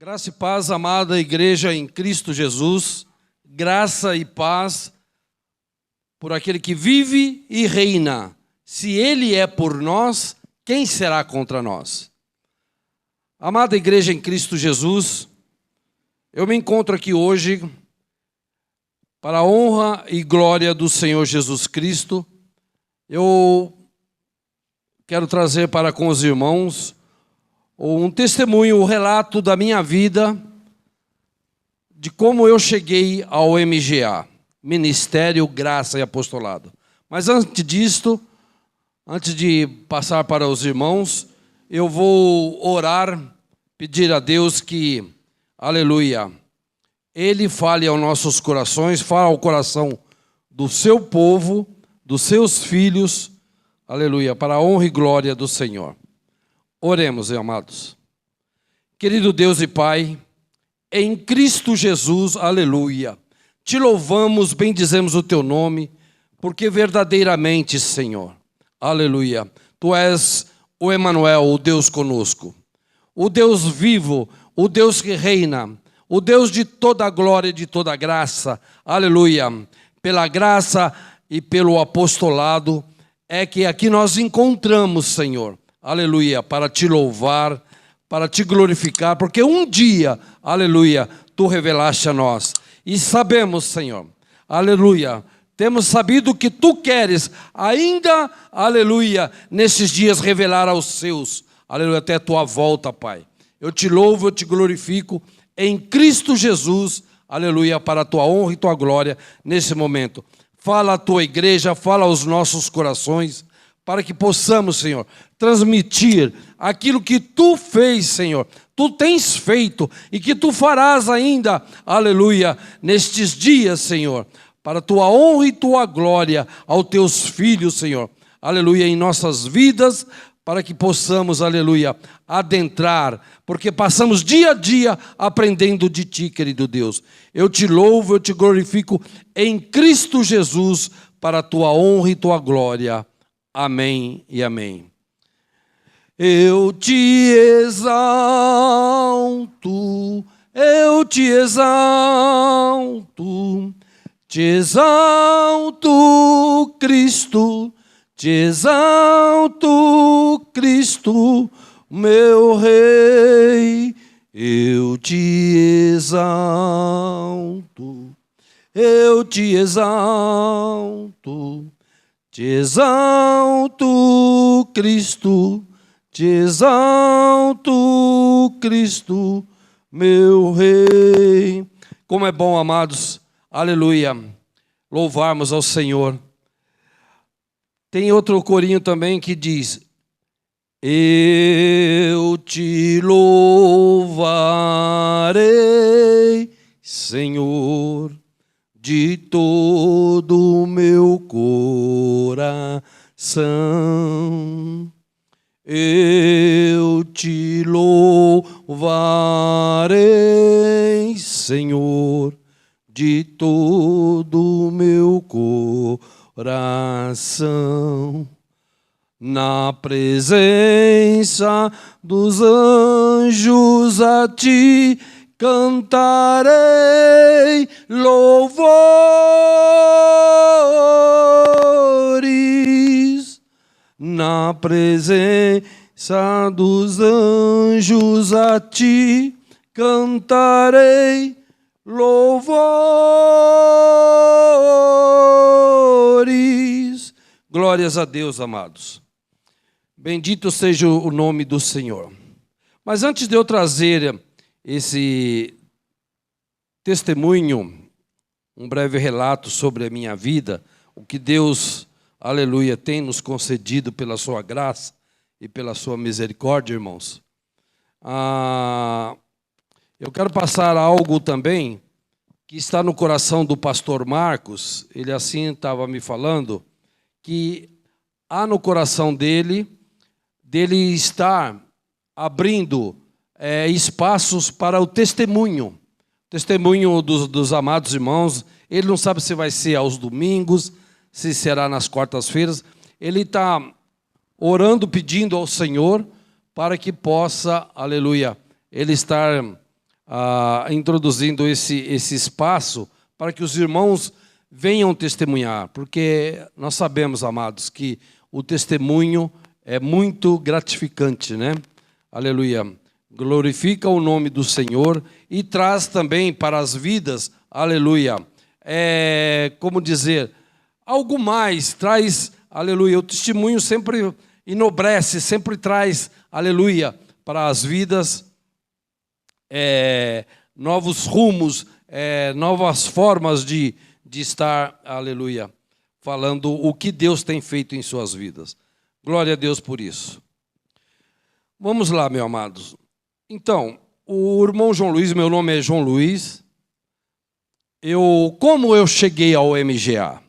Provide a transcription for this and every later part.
Graça e paz, amada igreja em Cristo Jesus, graça e paz por aquele que vive e reina. Se Ele é por nós, quem será contra nós? Amada igreja em Cristo Jesus, eu me encontro aqui hoje para a honra e glória do Senhor Jesus Cristo. Eu quero trazer para com os irmãos um testemunho, um relato da minha vida, de como eu cheguei ao MGA, Ministério, Graça e Apostolado. Mas antes disto, antes de passar para os irmãos, eu vou orar, pedir a Deus que, aleluia, Ele fale aos nossos corações, fale ao coração do seu povo, dos seus filhos, aleluia, para a honra e glória do Senhor. Oremos, amados. Querido Deus e Pai, em Cristo Jesus, aleluia, te louvamos, bendizemos o teu nome, porque verdadeiramente, Senhor, aleluia, tu és o Emanuel, o Deus conosco, o Deus vivo, o Deus que reina, o Deus de toda glória e de toda graça, aleluia, pela graça e pelo apostolado, é que aqui nós encontramos, Senhor, aleluia, para te louvar, para te glorificar, porque um dia, aleluia, tu revelaste a nós. E sabemos, Senhor, aleluia, temos sabido que tu queres ainda, aleluia, nesses dias revelar aos seus, aleluia, até a tua volta, Pai. Eu te louvo, eu te glorifico em Cristo Jesus, aleluia, para a tua honra e tua glória nesse momento. Fala a tua igreja, fala aos nossos corações, para que possamos, Senhor, transmitir aquilo que tu fez, Senhor, tu tens feito e que tu farás ainda, aleluia, nestes dias, Senhor, para a tua honra e tua glória aos teus filhos, Senhor, aleluia, em nossas vidas, para que possamos, aleluia, adentrar, porque passamos dia a dia aprendendo de ti, querido Deus. Eu te louvo, eu te glorifico em Cristo Jesus, para a tua honra e tua glória. Amém e amém. Eu te exalto, Cristo, te exalto, Cristo, meu Rei, eu te exalto, te exalto, Cristo, te exalto, Cristo, meu Rei. Como é bom, amados, aleluia, louvarmos ao Senhor. Tem outro corinho também que diz: eu te louvarei, Senhor, de todo o meu coração. Eu te louvarei, Senhor, de todo o meu coração. Na presença dos anjos a ti cantarei louvores, na presença dos anjos a ti cantarei louvores. Glórias a Deus, amados. Bendito seja o nome do Senhor. Mas antes de eu trazer esse testemunho, um breve relato sobre a minha vida, o que Deus, aleluia, tem nos concedido pela sua graça e pela sua misericórdia, irmãos. Eu quero passar algo também que está no coração do pastor Marcos. Ele assim estava me falando, que há no coração dele estar abrindo espaços para o testemunho dos amados irmãos. Ele não sabe se vai ser aos domingos, se será nas quartas-feiras. Ele está orando, pedindo ao Senhor para que possa, aleluia, ele estar introduzindo esse espaço para que os irmãos venham testemunhar, porque nós sabemos, amados, que o testemunho é muito gratificante, né? Aleluia. Glorifica o nome do Senhor e traz também para as vidas, aleluia, como dizer, algo mais, traz, aleluia, o testemunho sempre enobrece, sempre traz, aleluia, para as vidas, novos rumos, novas formas de estar, aleluia, falando o que Deus tem feito em suas vidas. Glória a Deus por isso. Vamos lá, meus amados. Então, o irmão João Luiz, meu nome é João Luiz. Como eu cheguei ao MGA?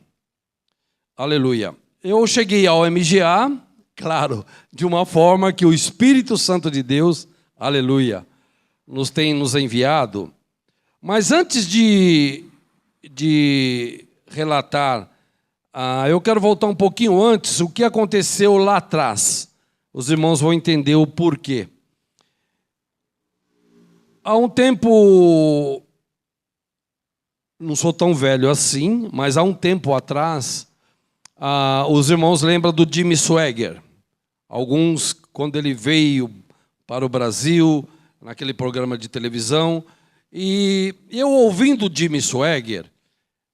Aleluia. Eu cheguei ao MGA, claro, de uma forma que o Espírito Santo de Deus, aleluia, nos tem nos enviado. Mas antes de relatar, eu quero voltar um pouquinho antes, o que aconteceu lá atrás. Os irmãos vão entender o porquê. Há um tempo, não sou tão velho assim, mas há um tempo atrás, os irmãos lembram do Jimmy Swaggart. Alguns, quando ele veio para o Brasil, naquele programa de televisão, e eu ouvindo o Jimmy Swaggart,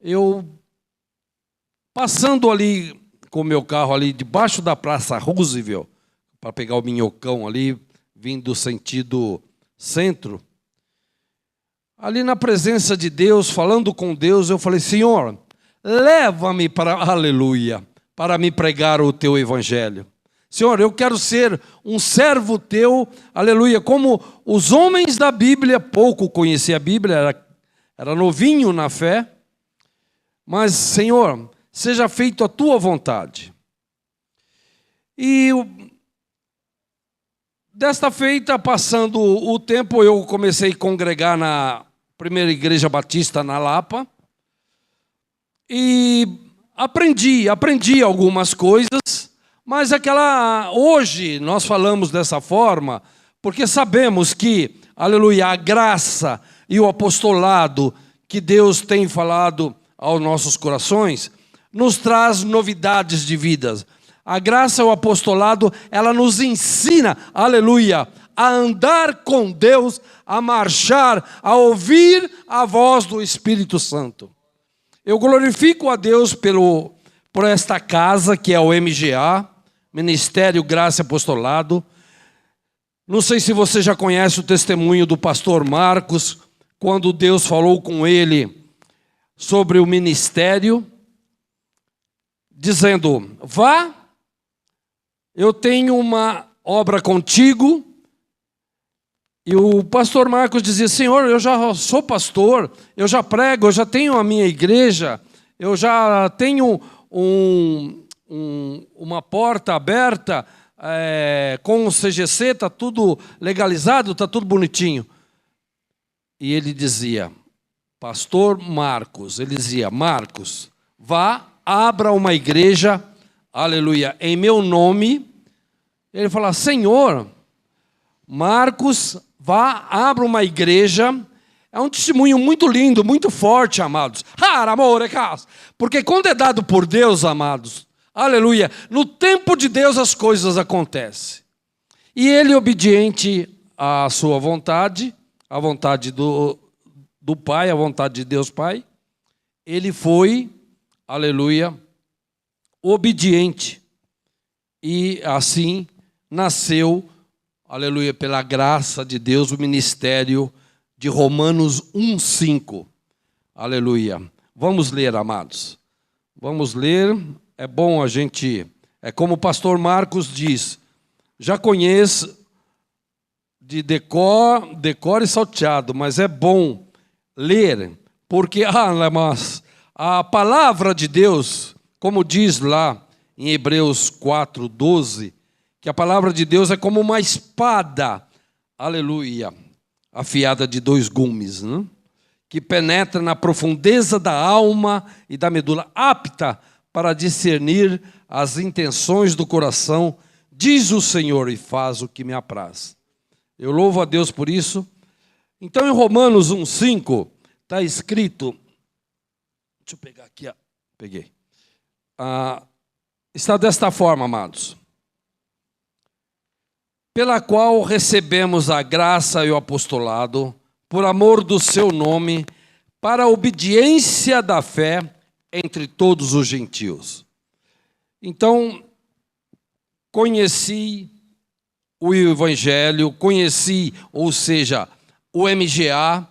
eu passando ali com o meu carro ali debaixo da Praça Roosevelt, para pegar o Minhocão ali, vindo sentido centro, ali na presença de Deus, falando com Deus, eu falei, Senhor, leva-me para, aleluia, para me pregar o teu evangelho. Senhor, eu quero ser um servo teu, aleluia, como os homens da Bíblia, pouco conhecia a Bíblia, era novinho na fé, mas, Senhor, seja feita a tua vontade. E desta feita, passando o tempo, eu comecei a congregar na Primeira Igreja Batista na Lapa, e aprendi algumas coisas, mas hoje nós falamos dessa forma, porque sabemos que, aleluia, a graça e o apostolado que Deus tem falado aos nossos corações, nos traz novidades de vidas. A graça e o apostolado, ela nos ensina, aleluia, a andar com Deus, a marchar, a ouvir a voz do Espírito Santo. Eu glorifico a Deus por esta casa que é o MGA, Ministério Graça e Apostolado. Não sei se você já conhece o testemunho do pastor Marcos, quando Deus falou com ele sobre o ministério, dizendo, vá, eu tenho uma obra contigo. E o pastor Marcos dizia, Senhor, eu já sou pastor, eu já prego, eu já tenho a minha igreja, eu já tenho uma porta aberta com o CGC, está tudo legalizado, está tudo bonitinho. E ele dizia, pastor Marcos, ele dizia, Marcos, vá, abra uma igreja, aleluia, em meu nome. Ele fala, Senhor, Marcos, vá, abra uma igreja. É um testemunho muito lindo, muito forte, amados. Porque quando é dado por Deus, amados, aleluia, no tempo de Deus as coisas acontecem. E ele, obediente à sua vontade, à vontade do Pai, à vontade de Deus Pai, ele foi, aleluia, obediente. E assim nasceu, aleluia, pela graça de Deus, o ministério de Romanos 1:5. Aleluia. Vamos ler, amados. Vamos ler. É bom a gente, como o pastor Marcos diz, já conheço de decor e salteado, mas é bom ler, porque mas a palavra de Deus, como diz lá em Hebreus 4:12, que a palavra de Deus é como uma espada, aleluia, afiada de 2 gumes, né? Que penetra na profundeza da alma e da medula, apta para discernir as intenções do coração, diz o Senhor, e faz o que me apraz. Eu louvo a Deus por isso. Então, em Romanos 1,5, está escrito... Deixa eu pegar aqui, ó. Peguei. Está desta forma, amados. Pela qual recebemos a graça e o apostolado, por amor do seu nome, para a obediência da fé entre todos os gentios. Então, conheci o Evangelho, conheci, ou seja, o MGA,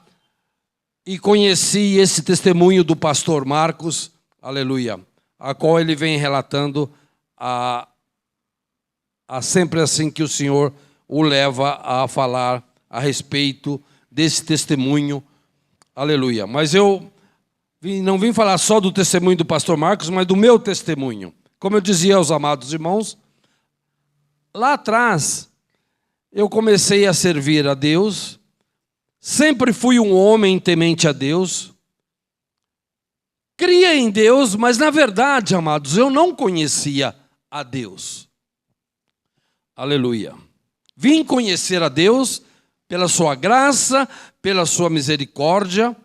e conheci esse testemunho do pastor Marcos, aleluia, a qual ele vem relatando sempre assim que o Senhor o leva a falar a respeito desse testemunho, aleluia. Mas eu não vim falar só do testemunho do pastor Marcos, mas do meu testemunho. Como eu dizia aos amados irmãos, lá atrás eu comecei a servir a Deus, sempre fui um homem temente a Deus, cria em Deus, mas na verdade, amados, eu não conhecia a Deus. Aleluia. Vim conhecer a Deus pela sua graça, pela sua misericórdia.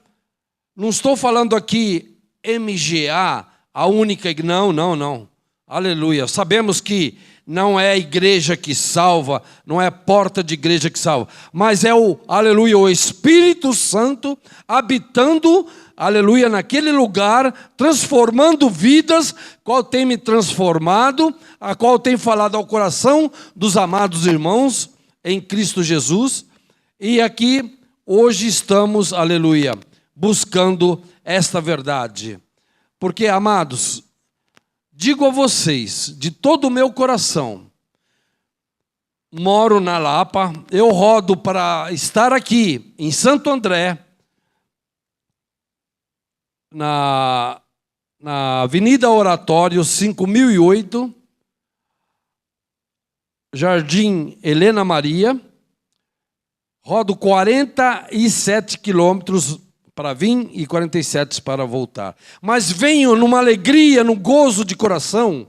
Não estou falando aqui MGA, a única... Não. Aleluia. Sabemos que não é a igreja que salva, não é a porta de igreja que salva, mas é aleluia, o Espírito Santo habitando, aleluia, naquele lugar, transformando vidas, qual tem me transformado, a qual tem falado ao coração dos amados irmãos em Cristo Jesus. E aqui, hoje estamos, aleluia, buscando esta verdade. Porque, amados, digo a vocês, de todo o meu coração, moro na Lapa, eu rodo para estar aqui em Santo André, na Avenida Oratório 5008, Jardim Helena Maria, rodo 47 quilômetros para vir e 47 para voltar. Mas venho numa alegria, num gozo de coração.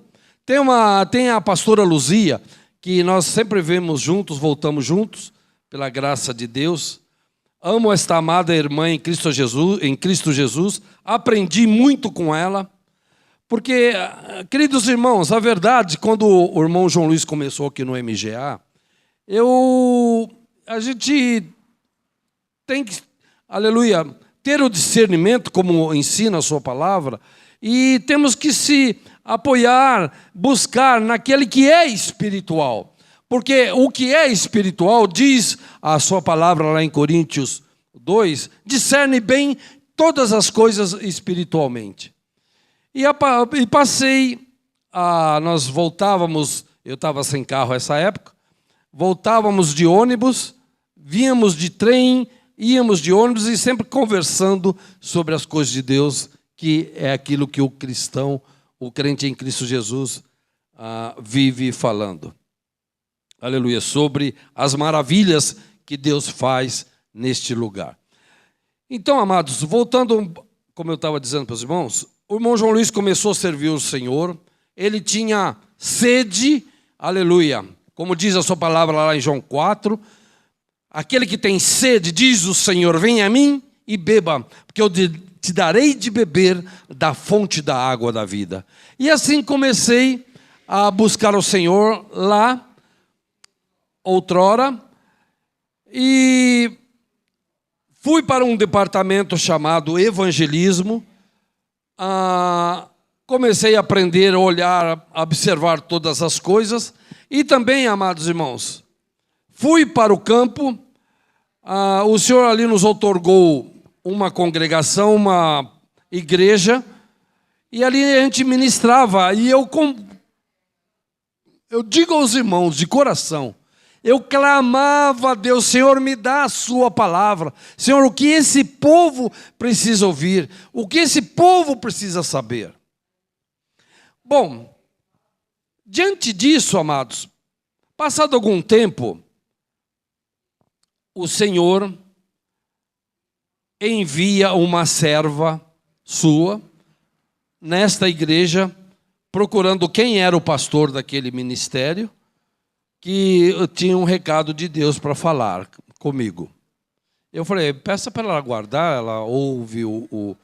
Tem a pastora Luzia, que nós sempre vemos juntos, voltamos juntos, pela graça de Deus. Amo esta amada irmã em Cristo Jesus. Aprendi muito com ela. Porque, queridos irmãos, a verdade, quando o irmão João Luiz começou aqui no MGA, a gente tem que, aleluia, ter o discernimento, como ensina a sua palavra, e temos que se apoiar, buscar naquele que é espiritual. Porque o que é espiritual, diz a sua palavra lá em Coríntios 2, discerne bem todas as coisas espiritualmente. E passei, nós voltávamos, eu estava sem carro nessa época, voltávamos de ônibus, víamos de trem, íamos de ônibus e sempre conversando sobre as coisas de Deus, que é aquilo que o cristão, o crente em Cristo Jesus, vive falando. Aleluia, sobre as maravilhas que Deus faz neste lugar. Então, amados, voltando, como eu estava dizendo para os irmãos, o irmão João Luiz começou a servir o Senhor, ele tinha sede, aleluia, como diz a sua palavra lá em João 4, aquele que tem sede, diz o Senhor, venha a mim e beba, porque eu te darei de beber da fonte da água da vida. E assim comecei a buscar o Senhor lá, outrora, e fui para um departamento chamado evangelismo, comecei a aprender, a olhar, a observar todas as coisas, e também, amados irmãos, fui para o campo, o Senhor ali nos outorgou uma congregação, uma igreja, e ali a gente ministrava, e eu digo aos irmãos de coração, eu clamava a Deus, Senhor, me dá a sua palavra. Senhor, o que esse povo precisa ouvir? O que esse povo precisa saber? Bom, diante disso, amados, passado algum tempo, o Senhor envia uma serva sua nesta igreja, procurando quem era o pastor daquele ministério, que tinha um recado de Deus para falar comigo. Eu falei, peça para ela guardar, ela ouve o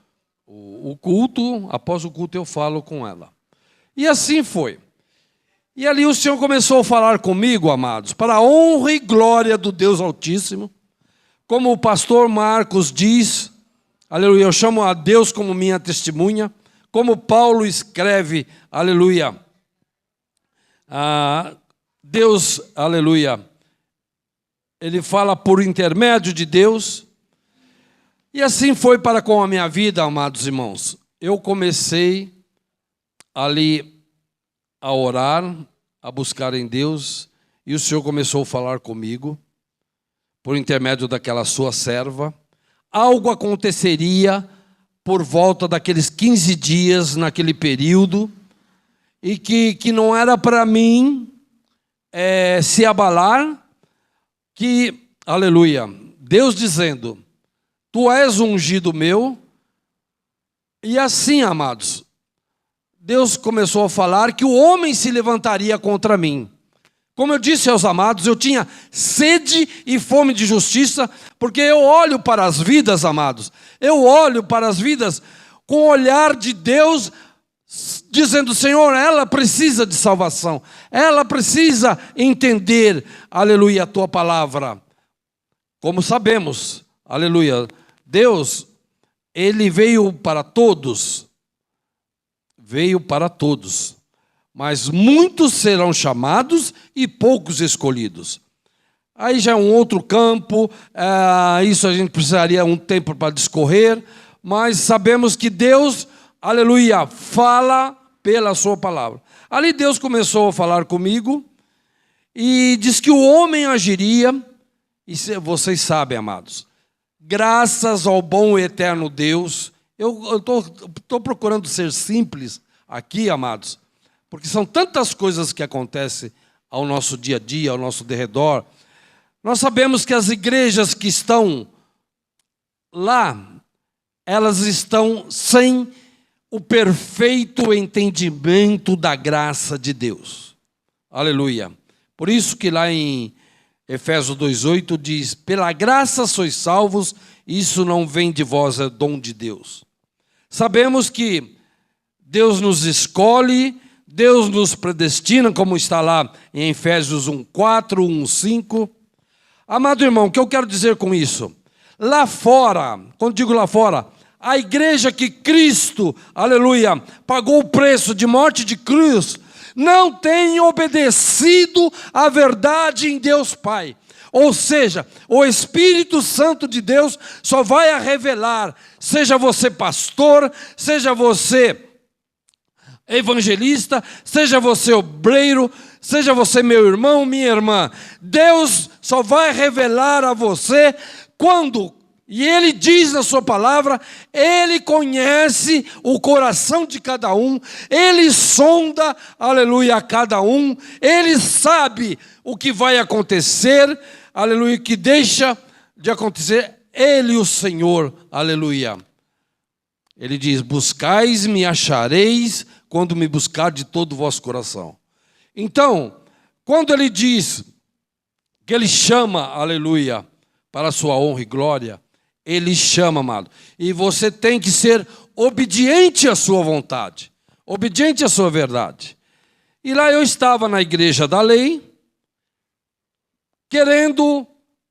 culto, após o culto eu falo com ela. E assim foi. E ali o Senhor começou a falar comigo, amados, para a honra e glória do Deus Altíssimo. Como o pastor Marcos diz, aleluia, eu chamo a Deus como minha testemunha. Como Paulo escreve, aleluia, Deus, aleluia, ele fala por intermédio de Deus. E assim foi para com a minha vida, amados irmãos. Eu comecei ali a orar, a buscar em Deus, e o Senhor começou a falar comigo, por intermédio daquela sua serva. Algo aconteceria por volta daqueles 15 dias, naquele período, e que não era para mim se abalar, que, aleluia, Deus dizendo, tu és ungido meu, e assim, amados, Deus começou a falar que o homem se levantaria contra mim. Como eu disse aos amados, eu tinha sede e fome de justiça, porque eu olho para as vidas, amados, eu olho para as vidas com o olhar de Deus, dizendo, Senhor, ela precisa de salvação, ela precisa entender, aleluia, a tua palavra. Como sabemos, aleluia, Deus, ele veio para todos, mas muitos serão chamados e poucos escolhidos. Aí já é um outro campo, isso a gente precisaria um tempo para discorrer, mas sabemos que Deus, aleluia, fala pela sua palavra. Ali Deus começou a falar comigo e diz que o homem agiria, e vocês sabem, amados, graças ao bom e eterno Deus. Eu estou procurando ser simples aqui, amados, porque são tantas coisas que acontecem ao nosso dia a dia, ao nosso derredor. Nós sabemos que as igrejas que estão lá, elas estão sem o perfeito entendimento da graça de Deus. Aleluia. Por isso que lá em Efésios 2,8 diz, pela graça sois salvos, isso não vem de vós, é dom de Deus. Sabemos que Deus nos escolhe, Deus nos predestina, como está lá em Efésios 1,4, 1,5. Amado irmão, o que eu quero dizer com isso? Lá fora, quando digo lá fora, a igreja que Cristo, aleluia, pagou o preço de morte de cruz, não tem obedecido à verdade em Deus Pai. Ou seja, o Espírito Santo de Deus só vai a revelar, seja você pastor, seja você evangelista, seja você obreiro, seja você meu irmão, minha irmã, Deus só vai revelar a você quando, e Ele diz na sua palavra, Ele conhece o coração de cada um, Ele sonda, aleluia, a cada um, Ele sabe o que vai acontecer, aleluia, que deixa de acontecer, Ele o Senhor, aleluia. Ele diz, buscais-me e achareis, quando me buscar de todo o vosso coração. Então, quando Ele diz que Ele chama, aleluia, para a sua honra e glória, Ele chama, amado. E você tem que ser obediente à sua vontade, obediente à sua verdade. E lá eu estava na igreja da lei, querendo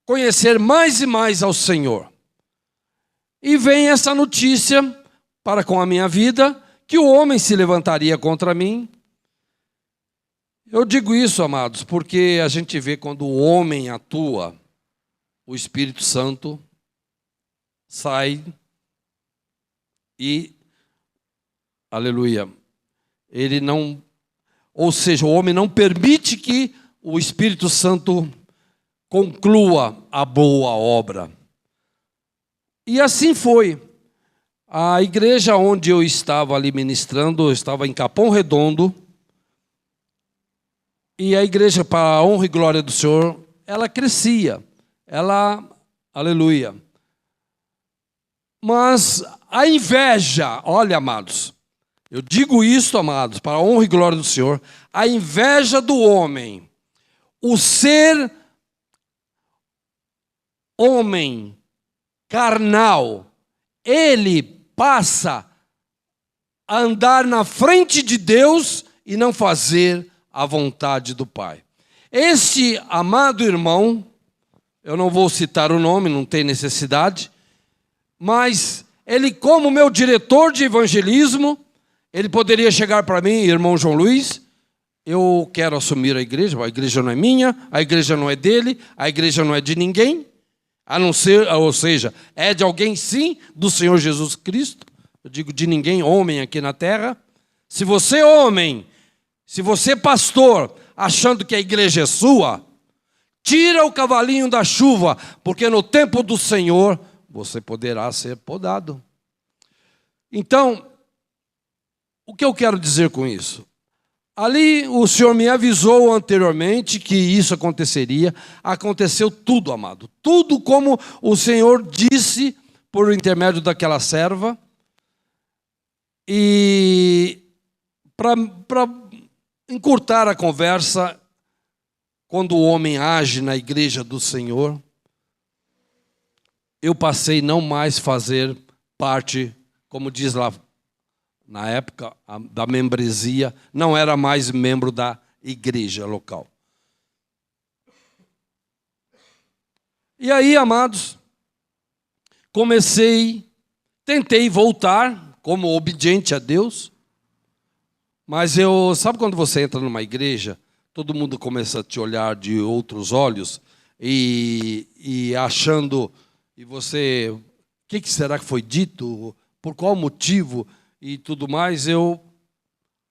conhecer mais e mais ao Senhor. E vem essa notícia para com a minha vida, que o homem se levantaria contra mim. Eu digo isso, amados, porque a gente vê quando o homem atua, o Espírito Santo sai e, aleluia, ele não, ou seja, o homem não permite que o Espírito Santo conclua a boa obra. E assim foi. A igreja onde eu estava ali ministrando, eu estava em Capão Redondo, e a igreja, para a honra e glória do Senhor, ela crescia, ela, aleluia. Mas a inveja, olha, amados, eu digo isso, amados, para a honra e glória do Senhor, a inveja do homem, o ser homem, carnal, ele passa a andar na frente de Deus e não fazer a vontade do Pai. Este amado irmão, eu não vou citar o nome, não tem necessidade, mas ele, como meu diretor de evangelismo, ele poderia chegar para mim, irmão João Luiz, eu quero assumir a igreja não é minha, a igreja não é dele, a igreja não é de ninguém, a não ser, ou seja, é de alguém sim, do Senhor Jesus Cristo, eu digo de ninguém, homem aqui na terra. Se você homem, se você pastor, achando que a igreja é sua, tira o cavalinho da chuva, porque no tempo do Senhor você poderá ser podado. Então, o que eu quero dizer com isso? Ali o Senhor me avisou anteriormente que isso aconteceria. Aconteceu tudo, amado. Tudo como o Senhor disse por intermédio daquela serva. E para encurtar a conversa, quando o homem age na igreja do Senhor, eu passei não mais fazer parte, como diz lá na época, da membresia, não era mais membro da igreja local. E aí, amados, tentei voltar como obediente a Deus, mas sabe quando você entra numa igreja, todo mundo começa a te olhar de outros olhos e achando, e você, o que será que foi dito, por qual motivo e tudo mais, eu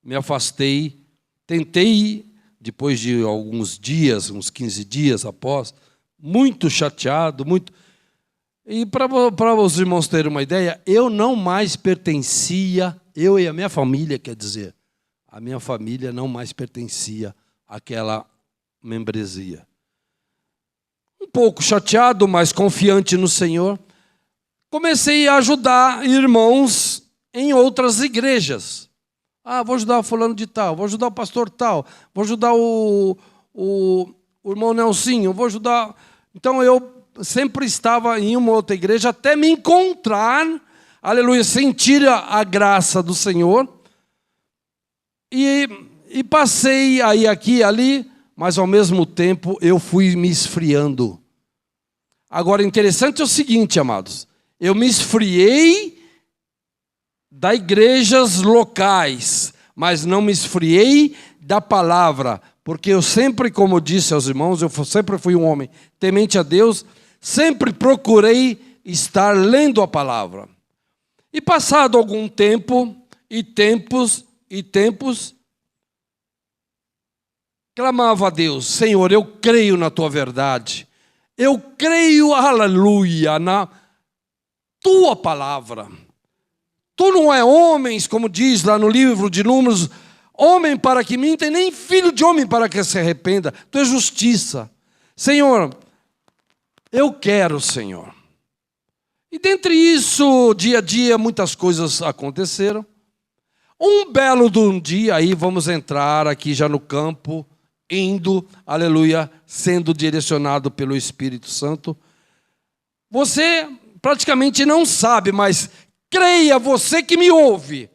me afastei, tentei, depois de alguns dias, uns 15 dias após, muito chateado, E para os irmãos terem uma ideia, eu não mais pertencia, eu e a minha família, quer dizer, a minha família não mais pertencia àquela membresia. Um pouco chateado, mas confiante no Senhor, comecei a ajudar irmãos em outras igrejas. Vou ajudar o fulano de tal, vou ajudar o pastor tal, vou ajudar o irmão Nelsinho, vou ajudar... Então eu sempre estava em uma outra igreja até me encontrar, aleluia, sentir a graça do Senhor. E passei aí, aqui e ali, mas ao mesmo tempo eu fui me esfriando. Agora, interessante é o seguinte, amados, eu me esfriei das igrejas locais, mas não me esfriei da palavra, porque eu sempre, como eu disse aos irmãos, eu sempre fui um homem temente a Deus, sempre procurei estar lendo a palavra. E passado algum tempo, clamava a Deus: Senhor, eu creio na tua verdade, eu creio, aleluia, na tua palavra. Tu não é homens, como diz lá no livro de Números, homem para que minta, e nem filho de homem para que se arrependa. Tu és justiça. Senhor, eu quero, Senhor. E dentre isso, dia a dia, muitas coisas aconteceram. Um belo de um dia, aí vamos entrar aqui já no campo, indo, aleluia, sendo direcionado pelo Espírito Santo. Você praticamente não sabe, mas creia, você que me ouve.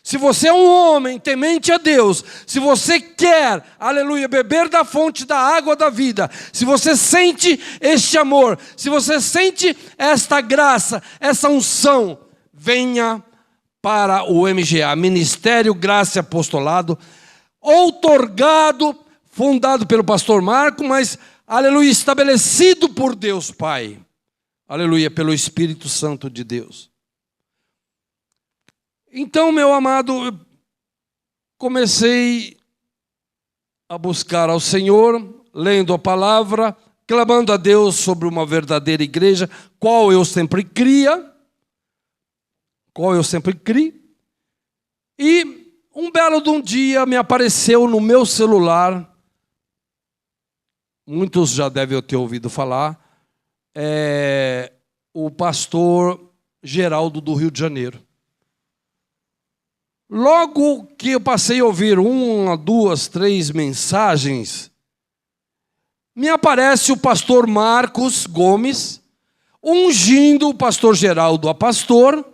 Se você é um homem temente a Deus, se você quer, aleluia, beber da fonte da água da vida, se você sente este amor, se você sente esta graça, essa unção, venha para o MGA, Ministério Graça e Apostolado, outorgado, fundado pelo pastor Marco, mas, aleluia, estabelecido por Deus Pai, aleluia, pelo Espírito Santo de Deus. Então, meu amado, eu comecei a buscar ao Senhor, lendo a palavra, clamando a Deus sobre uma verdadeira igreja, qual eu sempre criei. E um belo de um dia me apareceu no meu celular, muitos já devem ter ouvido falar, o pastor Geraldo do Rio de Janeiro. Logo que eu passei a ouvir 1, 2, 3 mensagens, me aparece o pastor Marcos Gomes, ungindo o pastor Geraldo a pastor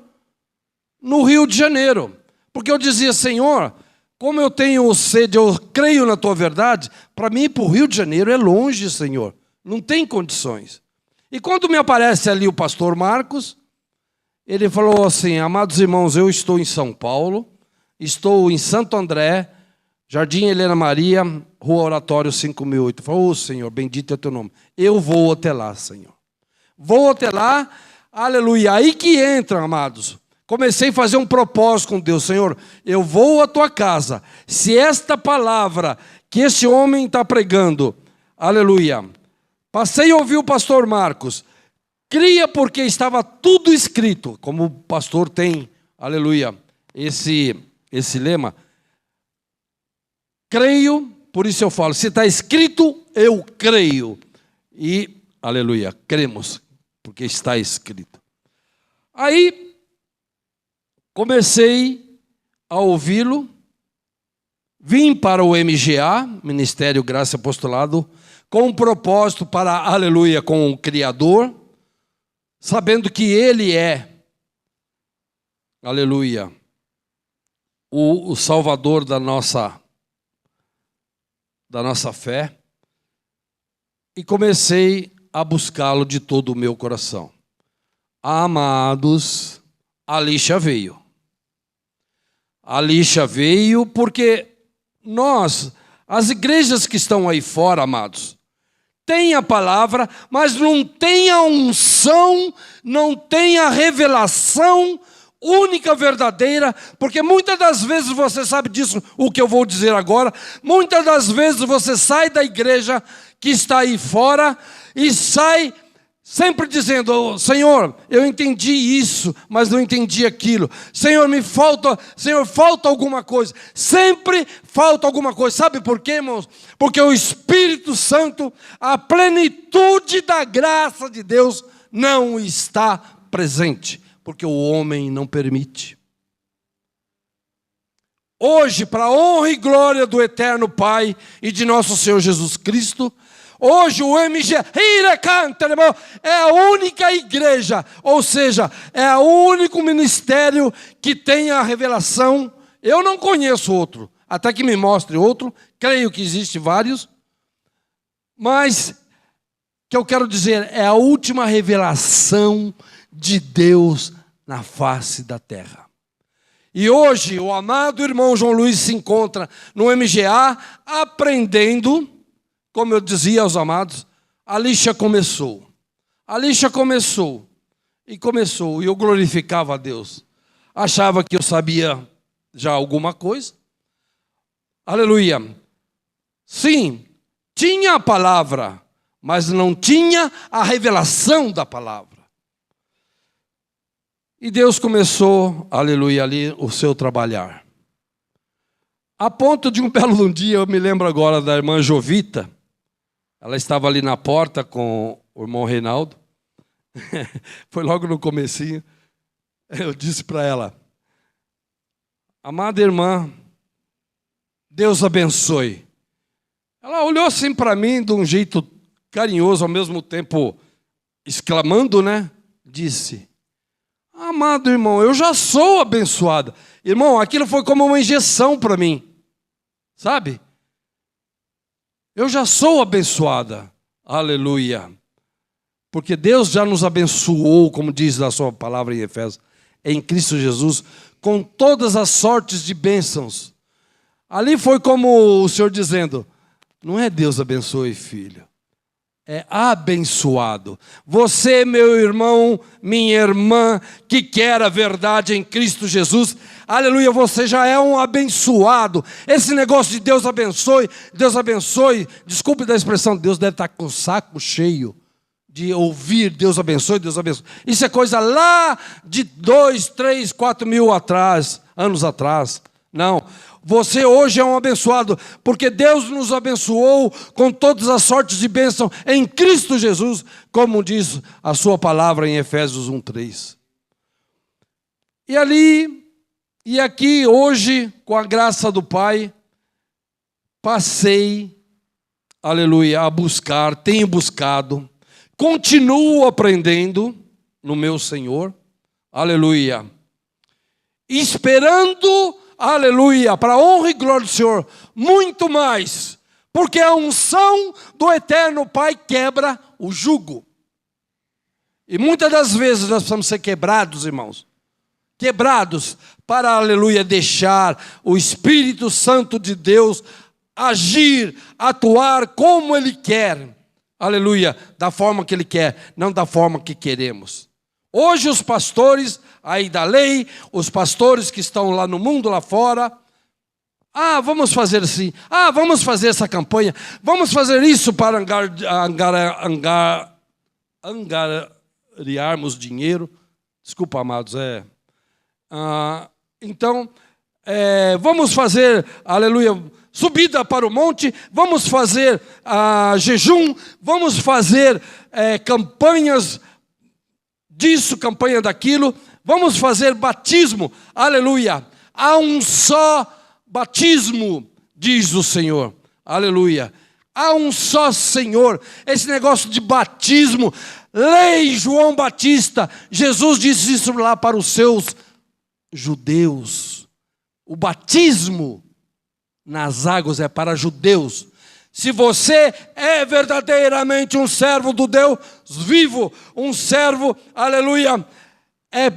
no Rio de Janeiro. Porque eu dizia, Senhor, como eu tenho sede, eu creio na tua verdade, para mim ir para o Rio de Janeiro é longe, Senhor. Não tem condições. E quando me aparece ali o pastor Marcos, ele falou assim, amados irmãos, eu estou em São Paulo, estou em Santo André, Jardim Helena Maria, Rua Oratório 5008. Falou, oh, Senhor, bendito é o teu nome. Eu vou até lá, Senhor. Vou até lá, aleluia. Aí que entra, amados. Comecei a fazer um propósito com Deus. Senhor, eu vou à tua casa. Se esta palavra que esse homem está pregando, aleluia. Passei a ouvir o pastor Marcos. Cria porque estava tudo escrito. Como o pastor tem, aleluia, esse lema. Creio, por isso eu falo, se está escrito, eu creio. E, aleluia, cremos, porque está escrito. Aí, comecei a ouvi-lo, vim para o MGA, Ministério Graça e Apostolado, com um propósito para, aleluia, com o Criador, sabendo que Ele é, aleluia, o Salvador da nossa fé, e comecei a buscá-lo de todo o meu coração. Amados, a lixa veio. A lixa veio porque nós, as igrejas que estão aí fora, amados, têm a palavra, mas não tem a unção, não tem a revelação única, verdadeira, porque muitas das vezes você sabe disso, o que eu vou dizer agora, muitas das vezes você sai da igreja que está aí fora e sai sempre dizendo, Senhor, eu entendi isso, mas não entendi aquilo. Senhor, falta alguma coisa. Sempre falta alguma coisa. Sabe por quê, irmãos? Porque o Espírito Santo, a plenitude da graça de Deus não está presente. Porque o homem não permite. Hoje, para a honra e glória do eterno Pai e de nosso Senhor Jesus Cristo, hoje o MG é a única igreja, ou seja, é o único ministério que tem a revelação. Eu não conheço outro, até que me mostre outro, creio que existe vários, mas o que eu quero dizer é a última revelação de Deus na face da terra. E hoje o amado irmão João Luiz se encontra no MGA aprendendo, como eu dizia aos amados, a lixa começou. A lixa começou. E eu glorificava a Deus. Achava que eu sabia já alguma coisa. Aleluia. Sim, tinha a palavra, mas não tinha a revelação da palavra. E Deus começou, aleluia, ali o seu trabalhar. A ponto de um belo dia, eu me lembro agora da irmã Jovita, ela estava ali na porta com o irmão Reinaldo, foi logo no comecinho, eu disse para ela, amada irmã, Deus abençoe. Ela olhou assim para mim de um jeito carinhoso, ao mesmo tempo exclamando, né? Disse, amado irmão, eu já sou abençoada. Irmão, aquilo foi como uma injeção para mim. Sabe? Eu já sou abençoada. Aleluia. Porque Deus já nos abençoou, como diz a sua palavra em Efésios, em Cristo Jesus, com todas as sortes de bênçãos. Ali foi como o Senhor dizendo, não é Deus abençoe, filho. É abençoado. Você, meu irmão, minha irmã, que quer a verdade em Cristo Jesus, aleluia, você já é um abençoado. Esse negócio de Deus abençoe, desculpe da expressão, Deus deve estar com o saco cheio de ouvir Deus abençoe, Deus abençoe. Isso é coisa lá de 2, 3, 4 mil anos atrás. Não. Você hoje é um abençoado, porque Deus nos abençoou com todas as sortes de bênção em Cristo Jesus, como diz a sua palavra em Efésios 1:3. E ali, e aqui, hoje, com a graça do Pai, passei, aleluia, a buscar, tenho buscado, continuo aprendendo, no meu Senhor, aleluia, esperando, aleluia, para a honra e glória do Senhor, muito mais, porque a unção do eterno Pai quebra o jugo. E muitas das vezes nós precisamos ser quebrados, irmãos, quebrados, para, aleluia, deixar o Espírito Santo de Deus agir, atuar como Ele quer, aleluia, da forma que Ele quer, não da forma que queremos. Hoje os pastores aí da lei, os pastores que estão lá no mundo, lá fora, vamos fazer assim, vamos fazer essa campanha, vamos fazer isso para angariarmos dinheiro. Desculpa, amados, então, vamos fazer, aleluia, subida para o monte, vamos fazer jejum, vamos fazer campanhas disso, campanha daquilo, vamos fazer batismo, aleluia. Há um só batismo, diz o Senhor, aleluia. Há um só Senhor. Esse negócio de batismo, lei João Batista, Jesus disse isso lá para os seus judeus. O batismo nas águas é para judeus. Se você é verdadeiramente um servo do Deus vivo, um servo, aleluia, é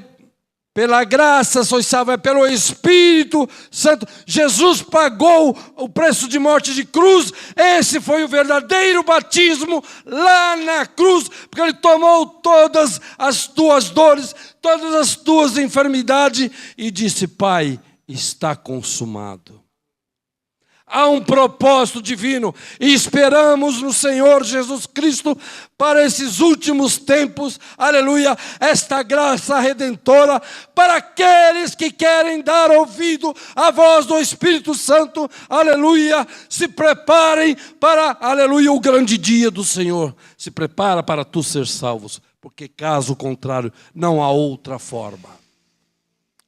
pela graça, sois salvo, é pelo Espírito Santo. Jesus pagou o preço de morte de cruz. Esse foi o verdadeiro batismo lá na cruz, porque Ele tomou todas as tuas dores, todas as tuas enfermidades e disse: Pai, está consumado. Há um propósito divino e esperamos no Senhor Jesus Cristo para esses últimos tempos, aleluia, esta graça redentora para aqueles que querem dar ouvido à voz do Espírito Santo, aleluia, se preparem para, aleluia, o grande dia do Senhor. Se prepara para tu ser salvos, porque caso contrário não há outra forma.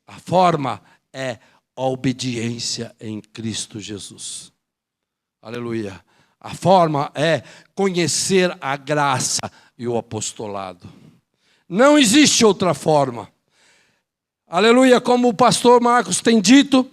A forma é a obediência em Cristo Jesus. Aleluia. A forma é conhecer a graça e o apostolado. Não existe outra forma. Aleluia, como o pastor Marcos tem dito,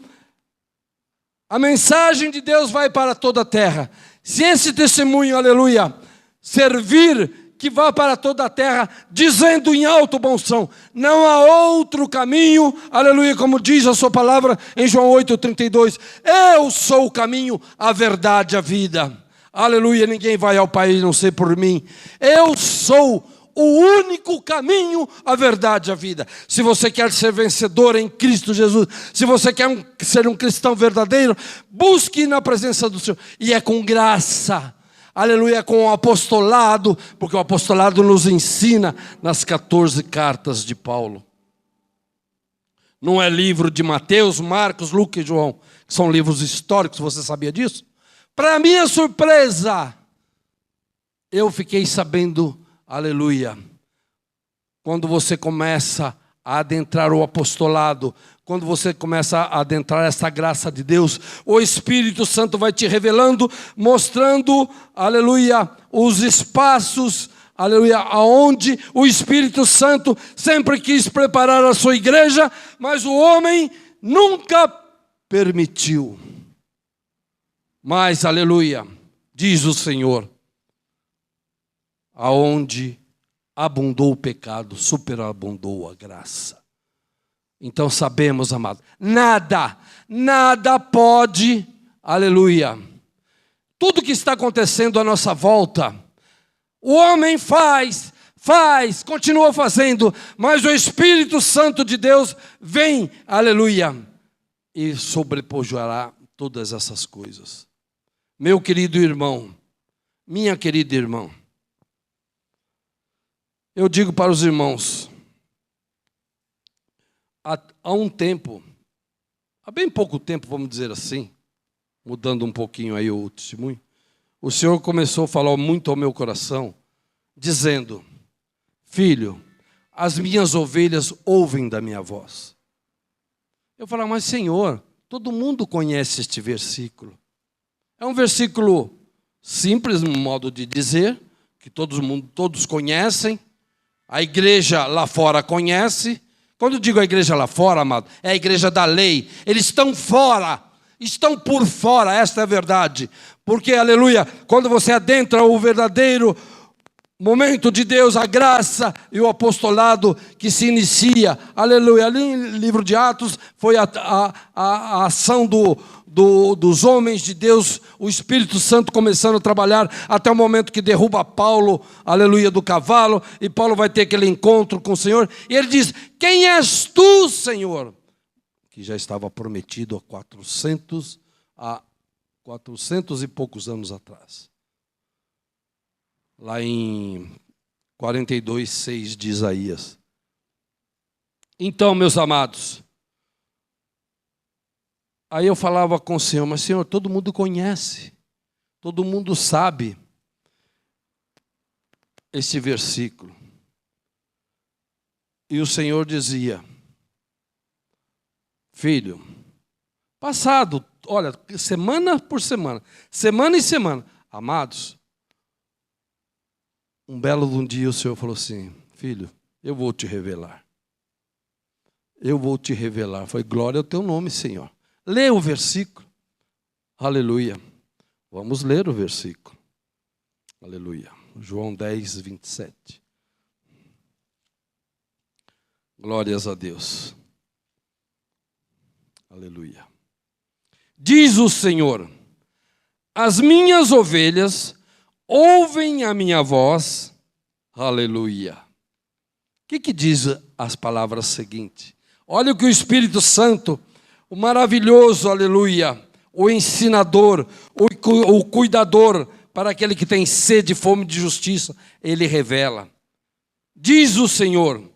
a mensagem de Deus vai para toda a terra. Se esse testemunho, aleluia, servir, que vá para toda a terra, dizendo em alto bom som, não há outro caminho, aleluia, como diz a sua palavra em João 8,32, eu sou o caminho, a verdade, a vida, aleluia, ninguém vai ao Pai a não ser por mim, eu sou o único caminho, a verdade, a vida. Se você quer ser vencedor em Cristo Jesus, se você quer ser um cristão verdadeiro, busque na presença do Senhor, e é com graça, aleluia, com o apostolado, porque o apostolado nos ensina nas 14 cartas de Paulo. Não é livro de Mateus, Marcos, Lucas e João, que são livros históricos, você sabia disso? Para minha surpresa, eu fiquei sabendo, aleluia, quando você começa a adentrar o apostolado, quando você começa a adentrar essa graça de Deus, o Espírito Santo vai te revelando, mostrando, aleluia, os espaços, aleluia, aonde o Espírito Santo sempre quis preparar a sua igreja, mas o homem nunca permitiu. Mas, aleluia, diz o Senhor, aonde abundou o pecado, superabundou a graça. Então sabemos, amado, nada pode, aleluia, tudo que está acontecendo à nossa volta, o homem faz, continua fazendo, mas o Espírito Santo de Deus vem, aleluia, e sobrepujará todas essas coisas. Meu querido irmão, minha querida irmã, eu digo para os irmãos, há um tempo, há bem pouco tempo, vamos dizer assim, mudando um pouquinho aí o testemunho, o Senhor começou a falar muito ao meu coração, dizendo: filho, as minhas ovelhas ouvem da minha voz. Eu falava: mas Senhor, todo mundo conhece este versículo. É um versículo simples, no modo de dizer, que todos conhecem, A igreja lá fora conhece. Quando digo a igreja lá fora, amado, é a igreja da lei. Eles estão fora, estão por fora, esta é a verdade. Porque, aleluia, quando você adentra o verdadeiro momento de Deus, a graça e o apostolado que se inicia, aleluia. Ali no livro de Atos foi a ação dos homens de Deus, o Espírito Santo começando a trabalhar até o momento que derruba Paulo, aleluia, do cavalo, e Paulo vai ter aquele encontro com o Senhor, e ele diz: quem és tu, Senhor? Que já estava prometido há 400 e poucos anos atrás. Lá em 42:6 de Isaías. Então, meus amados, aí eu falava com o Senhor: mas Senhor, todo mundo conhece, todo mundo sabe este versículo. E o Senhor dizia: filho, passado, olha, semana por semana, semana em semana, amados, um belo de um dia o Senhor falou assim: filho, eu vou te revelar. Eu vou te revelar. Foi: glória ao teu nome, Senhor. Lê o versículo. Aleluia. Vamos ler o versículo. Aleluia. João 10:27. Glórias a Deus. Aleluia. Diz o Senhor: as minhas ovelhas ouvem a minha voz. Aleluia. O que diz as palavras seguintes? Olha o que o Espírito Santo, o maravilhoso, aleluia, o ensinador, o cuidador, para aquele que tem sede e fome de justiça, ele revela. Diz o Senhor: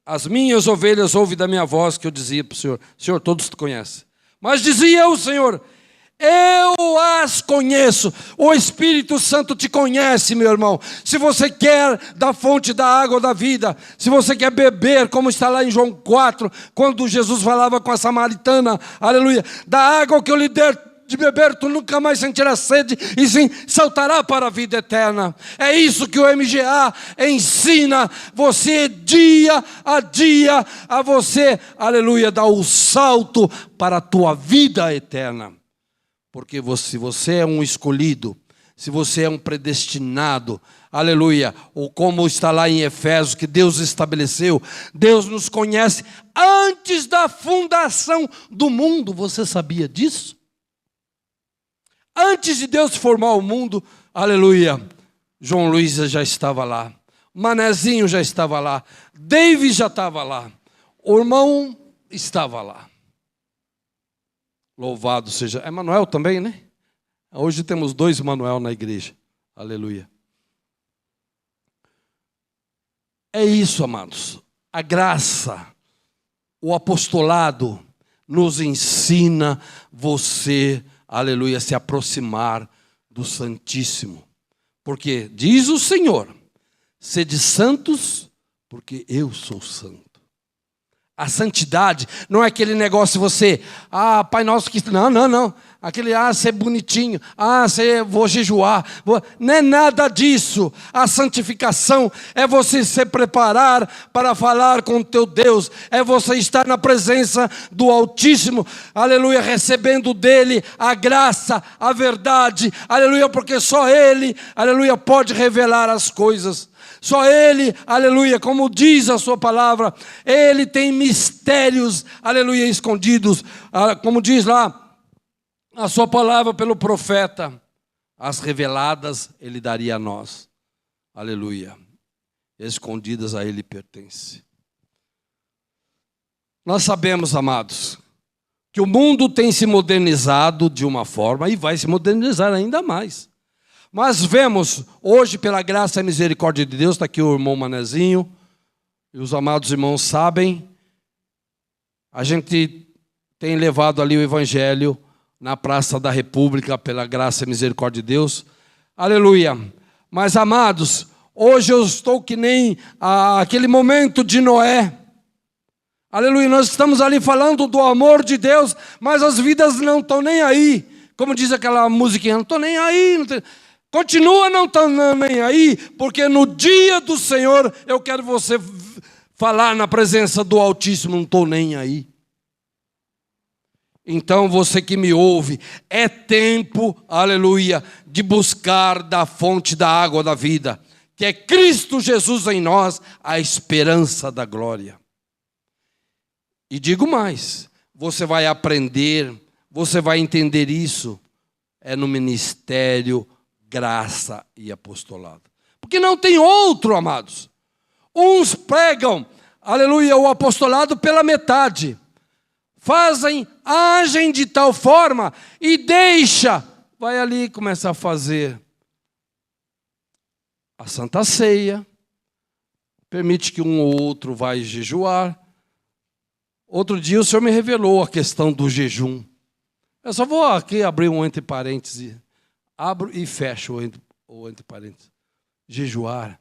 as minhas ovelhas ouvem da minha voz, que eu dizia para o Senhor. Senhor, todos te conhecem. Mas dizia o Senhor: eu as conheço. O Espírito Santo te conhece, meu irmão. Se você quer da fonte da água da vida, se você quer beber, como está lá em João 4, quando Jesus falava com a samaritana, aleluia, da água que eu lhe der de beber, tu nunca mais sentirás sede, e sim saltará para a vida eterna. É isso que o MGA ensina você dia a dia, a você, aleluia, dar o salto para a tua vida eterna. Porque se você é um escolhido, se você é um predestinado, aleluia, ou como está lá em Efésios, que Deus estabeleceu, Deus nos conhece antes da fundação do mundo. Você sabia disso? Antes de Deus formar o mundo, aleluia, João Luiz já estava lá, Manezinho já estava lá, David já estava lá, o irmão estava lá. Louvado seja. É Manuel também, né? Hoje temos 2 Manuel na igreja. Aleluia. É isso, amados. A graça, o apostolado nos ensina você, aleluia, a se aproximar do Santíssimo. Porque diz o Senhor: sede santos, porque eu sou santo. A santidade não é aquele negócio você, Pai Nosso que... Não. Aquele, ser bonitinho, vou jejuar. Não é nada disso. A santificação é você se preparar para falar com o teu Deus. É você estar na presença do Altíssimo, aleluia, recebendo dele a graça, a verdade, aleluia, porque só ele, aleluia, pode revelar as coisas. Só Ele, aleluia, como diz a sua palavra, Ele tem mistérios, aleluia, escondidos, como diz lá a sua palavra pelo profeta, as reveladas Ele daria a nós, aleluia, escondidas a Ele pertence. Nós sabemos, amados, que o mundo tem se modernizado de uma forma e vai se modernizar ainda mais. Mas vemos, hoje, pela graça e misericórdia de Deus, está aqui o irmão Manezinho, e os amados irmãos sabem, a gente tem levado ali o Evangelho na Praça da República, pela graça e misericórdia de Deus, aleluia. Mas, amados, hoje eu estou que nem aquele momento de Noé, aleluia, nós estamos ali falando do amor de Deus, mas as vidas não estão nem aí, como diz aquela musiquinha, não estou nem aí, não tem... Continua não estando nem aí, porque no dia do Senhor eu quero você falar na presença do Altíssimo, não estou nem aí. Então você que me ouve, é tempo, aleluia, de buscar da fonte da água da vida, que é Cristo Jesus em nós, a esperança da glória. E digo mais, você vai aprender, você vai entender isso, é no ministério, graça e apostolado. Porque não tem outro, amados. Uns pregam, aleluia, o apostolado pela metade. Agem de tal forma e vai ali e começa a fazer a Santa Ceia, permite que um ou outro vai jejuar. Outro dia o Senhor me revelou a questão do jejum. Eu só vou aqui abrir um entre parênteses. Abro e fecho o entre parênteses. Jejuar,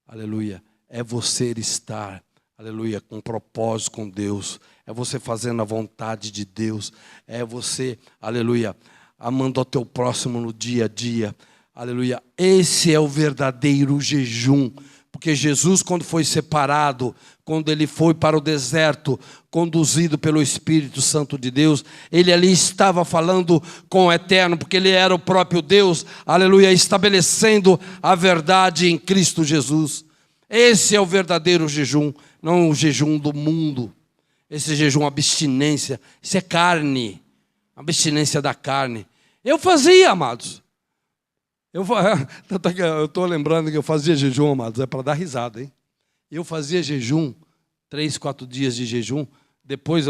aleluia, é você estar, aleluia, com propósito com Deus. É você fazendo a vontade de Deus. É você, aleluia, amando ao teu próximo no dia a dia. Aleluia, esse é o verdadeiro jejum. Porque Jesus, quando foi separado, quando ele foi para o deserto, conduzido pelo Espírito Santo de Deus, ele ali estava falando com o Eterno, porque ele era o próprio Deus, aleluia, estabelecendo a verdade em Cristo Jesus. Esse é o verdadeiro jejum, não o jejum do mundo. Esse jejum, abstinência, isso é carne, abstinência da carne. Eu fazia, amados. Eu estou lembrando que eu fazia jejum, amados, é para dar risada, hein? Eu fazia jejum, 3, 4 dias de jejum. Depois,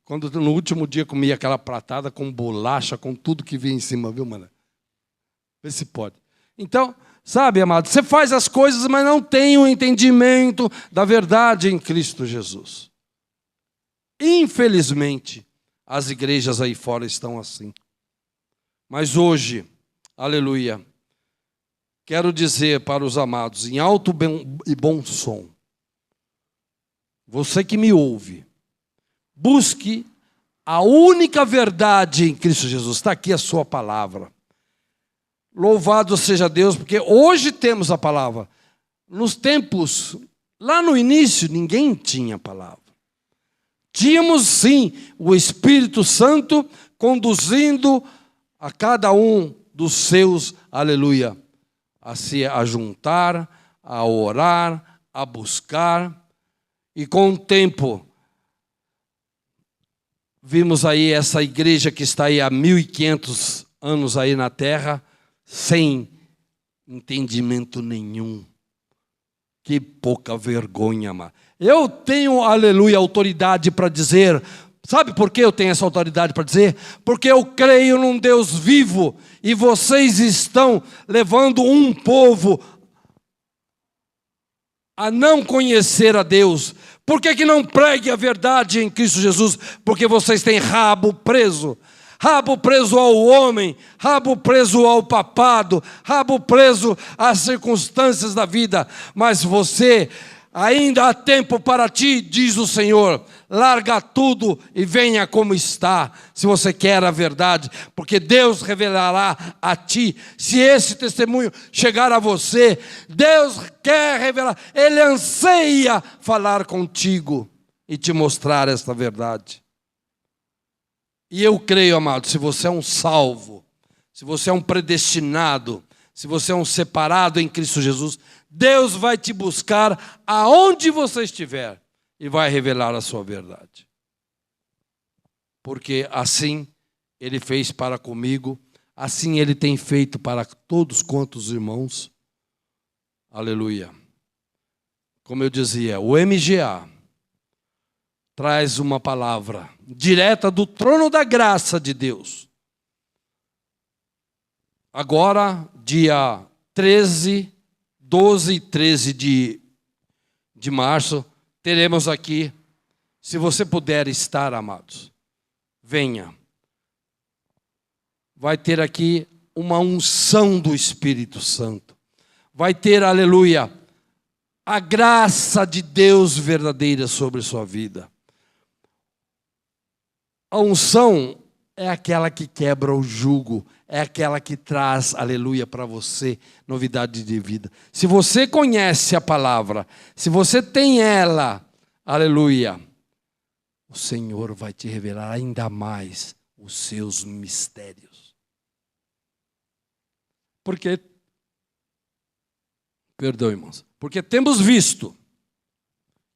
quando no último dia comia aquela pratada com bolacha, com tudo que vinha em cima, viu, mano? Vê se pode. Então, sabe, amado, você faz as coisas, mas não tem o entendimento da verdade em Cristo Jesus. Infelizmente, as igrejas aí fora estão assim. Mas hoje, aleluia, quero dizer para os amados, em alto e bom som, você que me ouve, busque a única verdade em Cristo Jesus. Está aqui a sua palavra. Louvado seja Deus, porque hoje temos a palavra. Nos tempos, lá no início, ninguém tinha palavra. Tínhamos sim o Espírito Santo conduzindo a cada um dos seus, aleluia, a se ajuntar, a orar, a buscar. E com o tempo, vimos aí essa igreja que está aí há 1500 anos aí na terra, sem entendimento nenhum. Que pouca vergonha, mano. Eu tenho, aleluia, autoridade para dizer. Sabe por que eu tenho essa autoridade para dizer? Porque eu creio num Deus vivo e vocês estão levando um povo a não conhecer a Deus. Por que não pregue a verdade em Cristo Jesus? Porque vocês têm rabo preso. Rabo preso ao homem, rabo preso ao papado, rabo preso às circunstâncias da vida. Mas você, ainda há tempo para ti, diz o Senhor. Larga tudo e venha como está, se você quer a verdade. Porque Deus revelará a ti. Se esse testemunho chegar a você, Deus quer revelar. Ele anseia falar contigo e te mostrar esta verdade. E eu creio, amado, se você é um salvo, se você é um predestinado, se você é um separado em Cristo Jesus, Deus vai te buscar aonde você estiver e vai revelar a sua verdade. Porque assim Ele fez para comigo, assim Ele tem feito para todos quantos irmãos. Aleluia. Como eu dizia, o MGA traz uma palavra direta do trono da graça de Deus. Agora, dia 12 e 13 de março, teremos aqui, se você puder estar, amados, venha. Vai ter aqui uma unção do Espírito Santo. Vai ter, aleluia, a graça de Deus verdadeira sobre sua vida. A unção é aquela que quebra o jugo, é aquela que traz, aleluia, para você novidade de vida. Se você conhece a palavra, se você tem ela, aleluia, o Senhor vai te revelar ainda mais os seus mistérios. Porque, perdão, irmãos, porque temos visto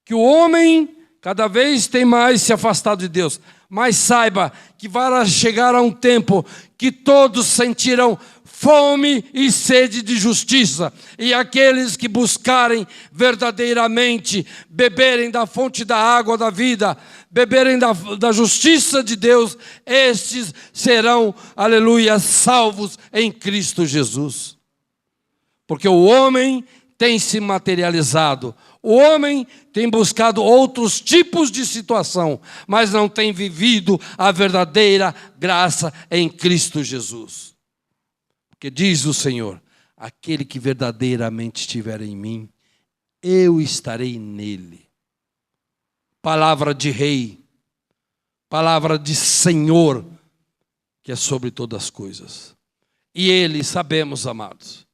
que o homem cada vez tem mais se afastado de Deus. Mas saiba que vai chegar a um tempo que todos sentirão fome e sede de justiça. E aqueles que buscarem verdadeiramente beberem da fonte da água da vida, beberem da justiça de Deus, estes serão, aleluia, salvos em Cristo Jesus. Porque o homem tem se materializado. O homem tem buscado outros tipos de situação, mas não tem vivido a verdadeira graça em Cristo Jesus. Porque diz o Senhor, aquele que verdadeiramente estiver em mim, eu estarei nele. Palavra de rei, palavra de Senhor, que é sobre todas as coisas. E ele, sabemos, amados,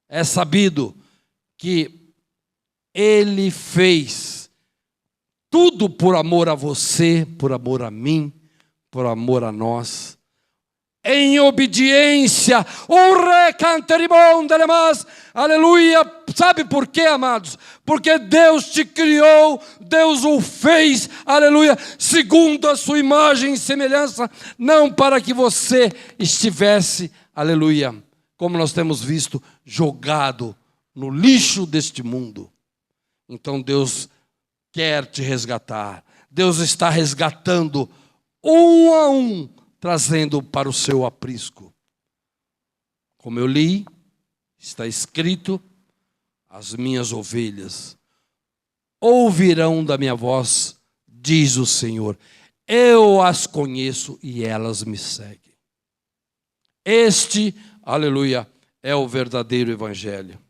é sabido que Ele fez tudo por amor a você, por amor a mim, por amor a nós. Em obediência, aleluia. Sabe por quê, amados? Porque Deus te criou, Deus o fez, aleluia, segundo a sua imagem e semelhança, não para que você estivesse, aleluia, como nós temos visto, jogado no lixo deste mundo. Então Deus quer te resgatar. Deus está resgatando um a um, trazendo para o seu aprisco. Como eu li, está escrito, as minhas ovelhas ouvirão da minha voz, diz o Senhor. Eu as conheço e elas me seguem. Este, aleluia, é o verdadeiro evangelho.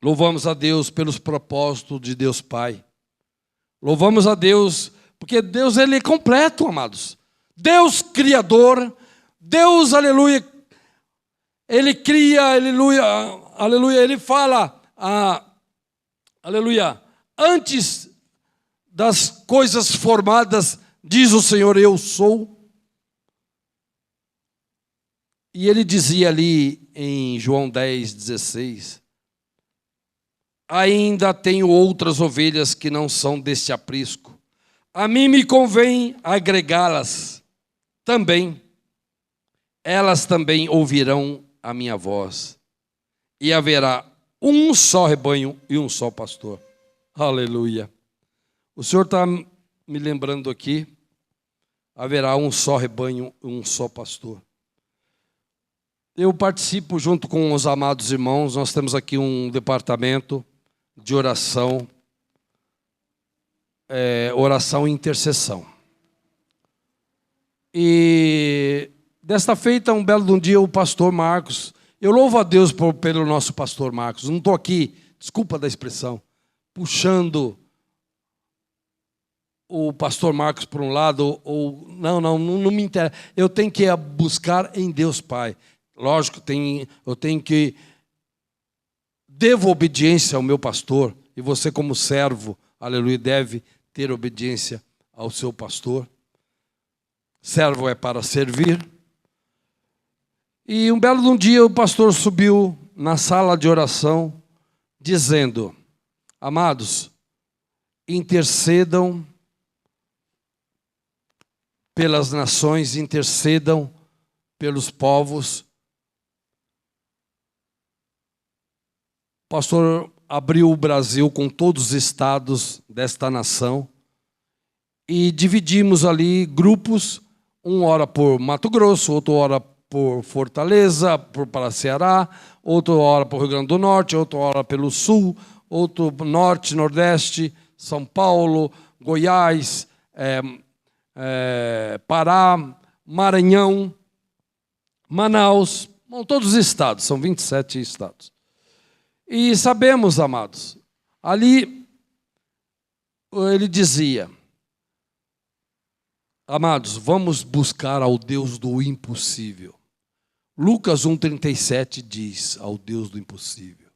Louvamos a Deus pelos propósitos de Deus Pai. Louvamos a Deus, porque Deus ele é completo, amados. Deus criador, Deus, aleluia, Ele cria, aleluia, aleluia, Ele fala, aleluia, antes das coisas formadas, diz o Senhor, eu sou. E Ele dizia ali em João 10:16, ainda tenho outras ovelhas que não são deste aprisco. A mim me convém agregá-las também. Elas também ouvirão a minha voz. E haverá um só rebanho e um só pastor. Aleluia. O Senhor está me lembrando aqui. Haverá um só rebanho e um só pastor. Eu participo junto com os amados irmãos. Nós temos aqui um departamento de oração, oração e intercessão. E desta feita, um belo dia, o pastor Marcos, eu louvo a Deus pelo nosso pastor Marcos, não estou aqui, desculpa da expressão, puxando o pastor Marcos por um lado, ou não me interessa, eu tenho que buscar em Deus Pai. Lógico, eu tenho que devo obediência ao meu pastor, e você como servo, aleluia, deve ter obediência ao seu pastor. Servo é para servir. E um belo dia o pastor subiu na sala de oração, dizendo, amados, intercedam pelas nações, intercedam pelos povos. O pastor abriu o Brasil com todos os estados desta nação e dividimos ali grupos, um ora por Mato Grosso, outro ora por Fortaleza, para Ceará, outro ora por Rio Grande do Norte, outro ora pelo Sul, outro Norte, Nordeste, São Paulo, Goiás, Pará, Maranhão, Manaus, todos os estados, são 27 estados. E sabemos, amados, ali ele dizia, Amados, vamos buscar ao Deus do impossível. Lucas 1,37 diz ao Deus do impossível.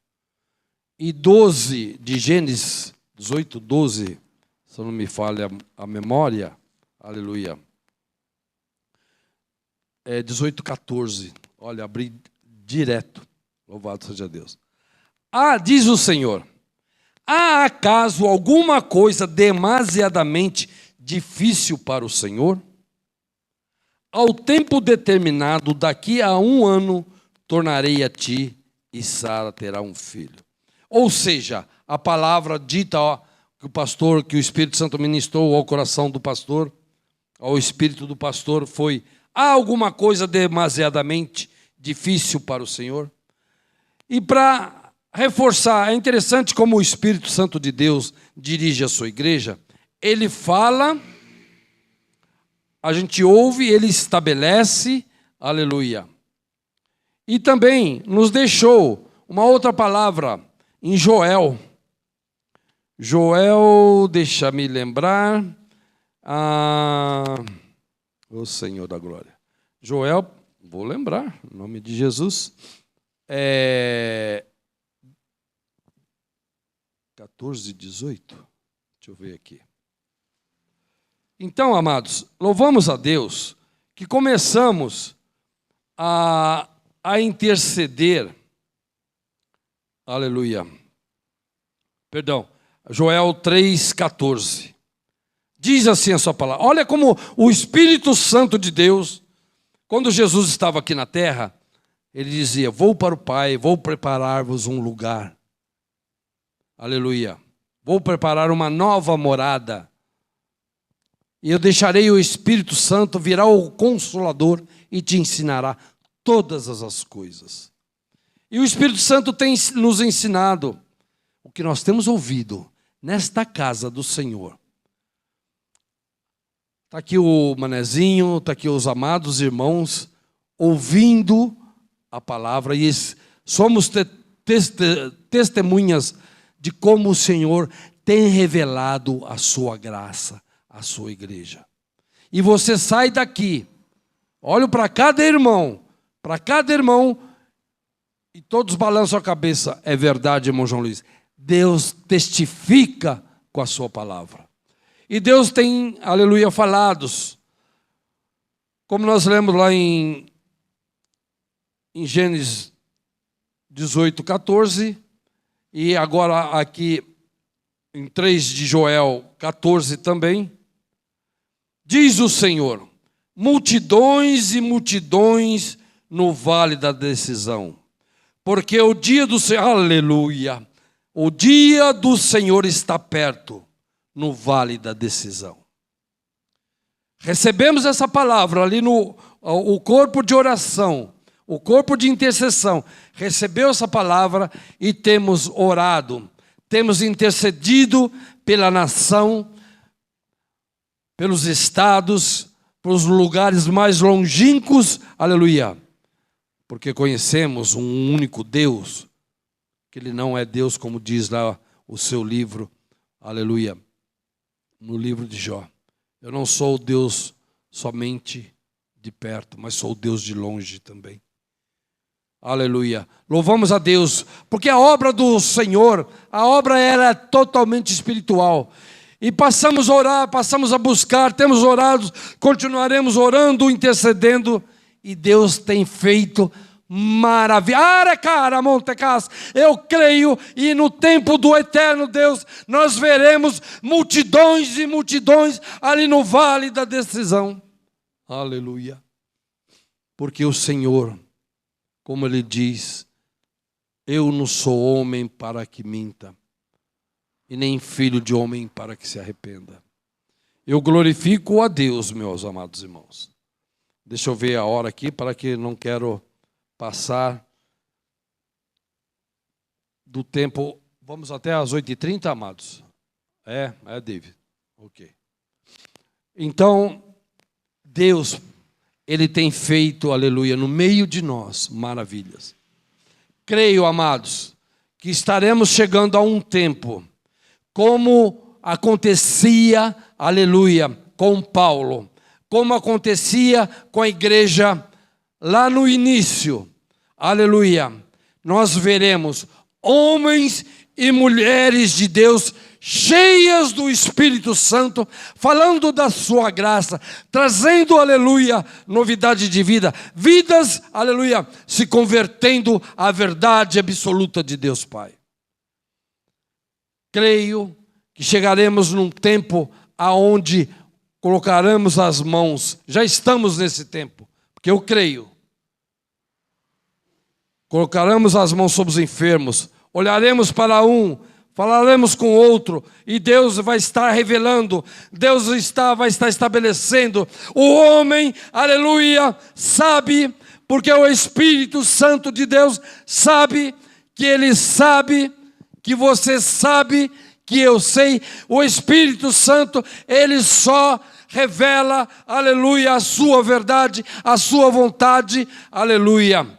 E 12 de Gênesis 18, 12, se não me falha a memória, aleluia. 18, 14, olha, abri direto, louvado seja Deus. Diz o Senhor, há acaso alguma coisa demasiadamente difícil para o Senhor? Ao tempo determinado, daqui a 1 ano, tornarei a ti e Sara terá um filho. Ou seja, a palavra dita que o Espírito Santo ministrou ao coração do pastor, ao espírito do pastor, foi: há alguma coisa demasiadamente difícil para o Senhor? E para reforçar, é interessante como o Espírito Santo de Deus dirige a sua igreja. Ele fala, a gente ouve, ele estabelece, aleluia. E também nos deixou uma outra palavra em Joel. Joel, deixa me lembrar. O Senhor da glória. Joel, vou lembrar, em nome de Jesus. 14, 18. Deixa eu ver aqui. Então, amados, louvamos a Deus que começamos a interceder. Aleluia. Perdão. Joel 3,14. Diz assim a sua palavra. Olha como o Espírito Santo de Deus, quando Jesus estava aqui na terra, ele dizia: vou para o Pai, vou preparar-vos um lugar. Aleluia. Vou preparar uma nova morada. E eu deixarei o Espírito Santo, virá o Consolador e te ensinará todas as coisas. E o Espírito Santo tem nos ensinado o que nós temos ouvido nesta casa do Senhor. Está aqui o manezinho, está aqui os amados irmãos, ouvindo a palavra, e somos testemunhas de como o Senhor tem revelado a sua graça, a sua igreja. E você sai daqui, olha para cada irmão, e todos balançam a cabeça. É verdade, irmão João Luiz. Deus testifica com a sua palavra. E Deus tem, aleluia, falados. Como nós lemos lá em Gênesis 18, 14. E agora aqui em 3 de Joel 14 também. Diz o Senhor: multidões e multidões no vale da decisão. Porque o dia do Senhor, aleluia, o dia do Senhor está perto, no vale da decisão. Recebemos essa palavra ali o corpo de oração, o corpo de intercessão, recebeu essa palavra e temos orado, temos intercedido pela nação, pelos estados, pelos lugares mais longínquos, aleluia, porque conhecemos um único Deus, que Ele não é Deus como diz lá o seu livro, aleluia, no livro de Jó. Eu não sou o Deus somente de perto, mas sou o Deus de longe também. Aleluia. Louvamos a Deus, porque a obra do Senhor, a obra era totalmente espiritual. E passamos a orar, passamos a buscar, temos orado, continuaremos orando, intercedendo, e Deus tem feito maravilha. Eu creio, e no tempo do eterno Deus, nós veremos multidões e multidões ali no vale da decisão. Aleluia. Porque o Senhor, como Ele diz, eu não sou homem para que minta, e nem filho de homem para que se arrependa. Eu glorifico a Deus, meus amados irmãos. Deixa eu ver a hora aqui, para que não quero passar do tempo. Vamos até às 8h30, amados? David. Ok. Então, Deus, Ele tem feito, aleluia, no meio de nós, maravilhas. Creio, amados, que estaremos chegando a um tempo, como acontecia, aleluia, com Paulo. como acontecia com a igreja lá no início. Aleluia. Nós veremos homens e mulheres de Deus cheias do Espírito Santo, falando da sua graça, trazendo, aleluia, novidade de vida, vidas, aleluia, se convertendo à verdade absoluta de Deus Pai. Creio que chegaremos num tempo aonde colocaremos as mãos, já estamos nesse tempo, porque eu creio. Colocaremos as mãos sobre os enfermos, olharemos para um, falaremos com outro, e Deus vai estar revelando, Deus vai estar estabelecendo. O homem, aleluia, sabe, porque o Espírito Santo de Deus sabe, que ele sabe, que você sabe, que eu sei. O Espírito Santo, ele só revela, aleluia, a sua verdade, a sua vontade, aleluia,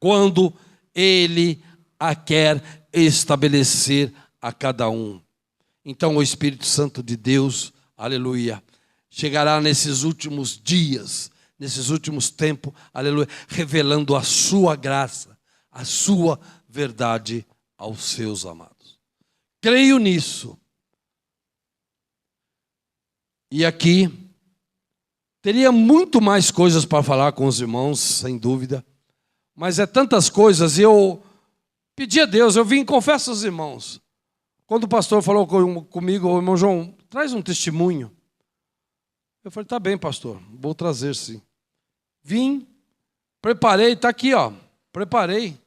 quando ele a quer estabelecer a cada um. Então o Espírito Santo de Deus, aleluia, chegará nesses últimos dias, nesses últimos tempos, aleluia, revelando a sua graça, a sua verdade aos seus amados. Creio nisso. E aqui teria muito mais coisas para falar com os irmãos, sem dúvida, mas é tantas coisas. Eu pedi a Deus, eu vim, confesso aos irmãos, quando o pastor falou comigo, o irmão João, traz um testemunho. Eu falei, tá bem, pastor, vou trazer sim. Vim, preparei, está aqui, ó, preparei,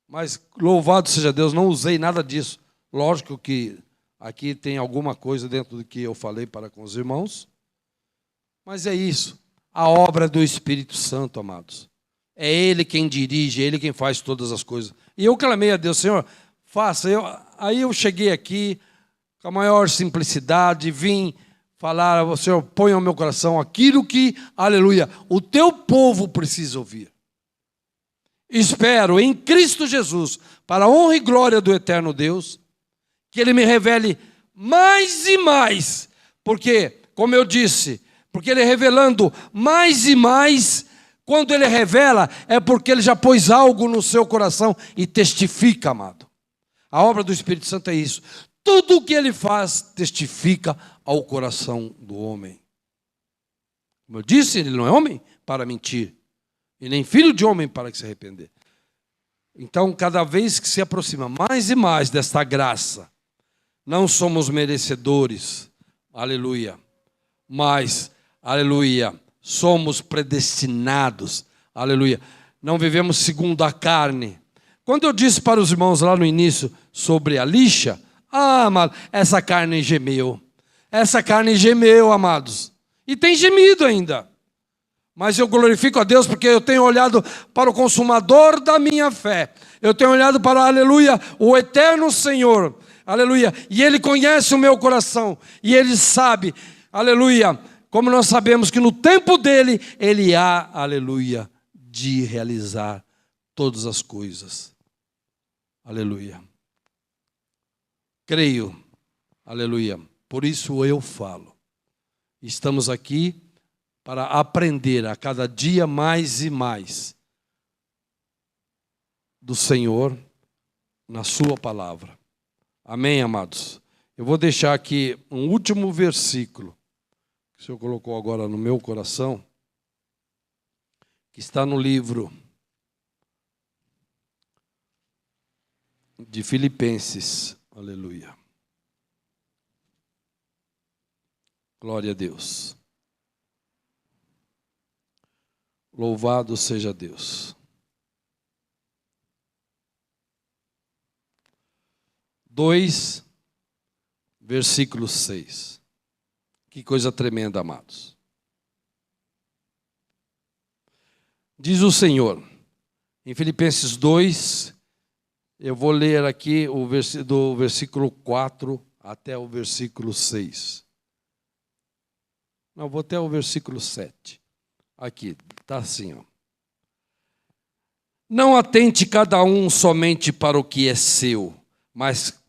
mas louvado seja Deus, não usei nada disso. Lógico que aqui tem alguma coisa dentro do que eu falei para com os irmãos, mas é isso, a obra do Espírito Santo, amados. É Ele quem dirige, é Ele quem faz todas as coisas. E eu clamei a Deus, Senhor, faça. Aí eu cheguei aqui com a maior simplicidade, vim falar, Senhor, põe ao meu coração aquilo que, aleluia, o teu povo precisa ouvir. Espero em Cristo Jesus, para a honra e glória do eterno Deus, que Ele me revele mais e mais, porque, como eu disse, porque Ele revelando mais e mais. Quando Ele revela, é porque Ele já pôs algo no seu coração e testifica, amado. A obra do Espírito Santo é isso. Tudo o que Ele faz testifica ao coração do homem. Como eu disse, Ele não é homem para mentir, e nem filho de homem para que se arrepender. Então, cada vez que se aproxima mais e mais desta graça, não somos merecedores, aleluia, mas, aleluia, somos predestinados, aleluia. Não vivemos segundo a carne. Quando eu disse para os irmãos lá no início sobre a lixa, amado, essa carne gemeu. Essa carne gemeu, amados. E tem gemido ainda. Mas eu glorifico a Deus porque eu tenho olhado para o consumador da minha fé. Eu tenho olhado para, aleluia, o eterno Senhor. Aleluia. E Ele conhece o meu coração. E Ele sabe, aleluia, como nós sabemos que no tempo dele, Ele há, aleluia, de realizar todas as coisas. Aleluia. Creio, aleluia. Por isso eu falo. Estamos aqui para aprender a cada dia mais e mais do Senhor na sua palavra. Amém, amados? Eu vou deixar aqui um último versículo que o Senhor colocou agora no meu coração, que está no livro de Filipenses. Aleluia. Glória a Deus. Louvado seja Deus. 2, versículo 6. Que coisa tremenda, amados. Diz o Senhor, em Filipenses 2, eu vou ler aqui do versículo 4 até o versículo 6. Não, vou até o versículo 7. Aqui, está assim, ó. Não atente cada um somente para o que é seu, mas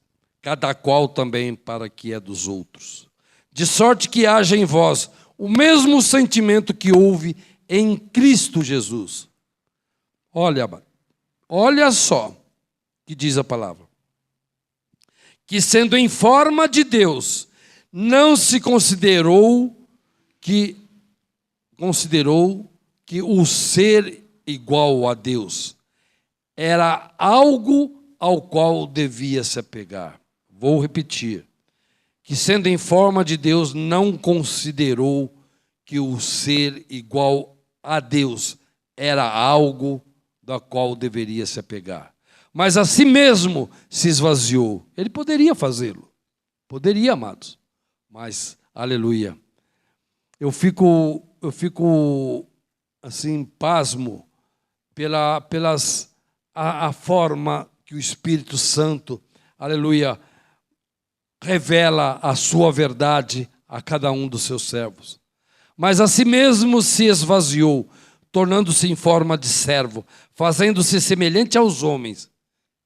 cada qual também para o que é dos outros. De sorte que haja em vós o mesmo sentimento que houve em Cristo Jesus. Olha só que diz a palavra. Que sendo em forma de Deus, não se considerou que o ser igual a Deus era algo ao qual devia se apegar. Vou repetir. Que sendo em forma de Deus, não considerou que o ser igual a Deus era algo da qual deveria se apegar. Mas a si mesmo se esvaziou. Ele poderia fazê-lo. Poderia, amados. Mas, aleluia. Eu fico assim, pasmo a forma que o Espírito Santo, aleluia, revela a sua verdade a cada um dos seus servos. Mas a si mesmo se esvaziou, tornando-se em forma de servo, fazendo-se semelhante aos homens.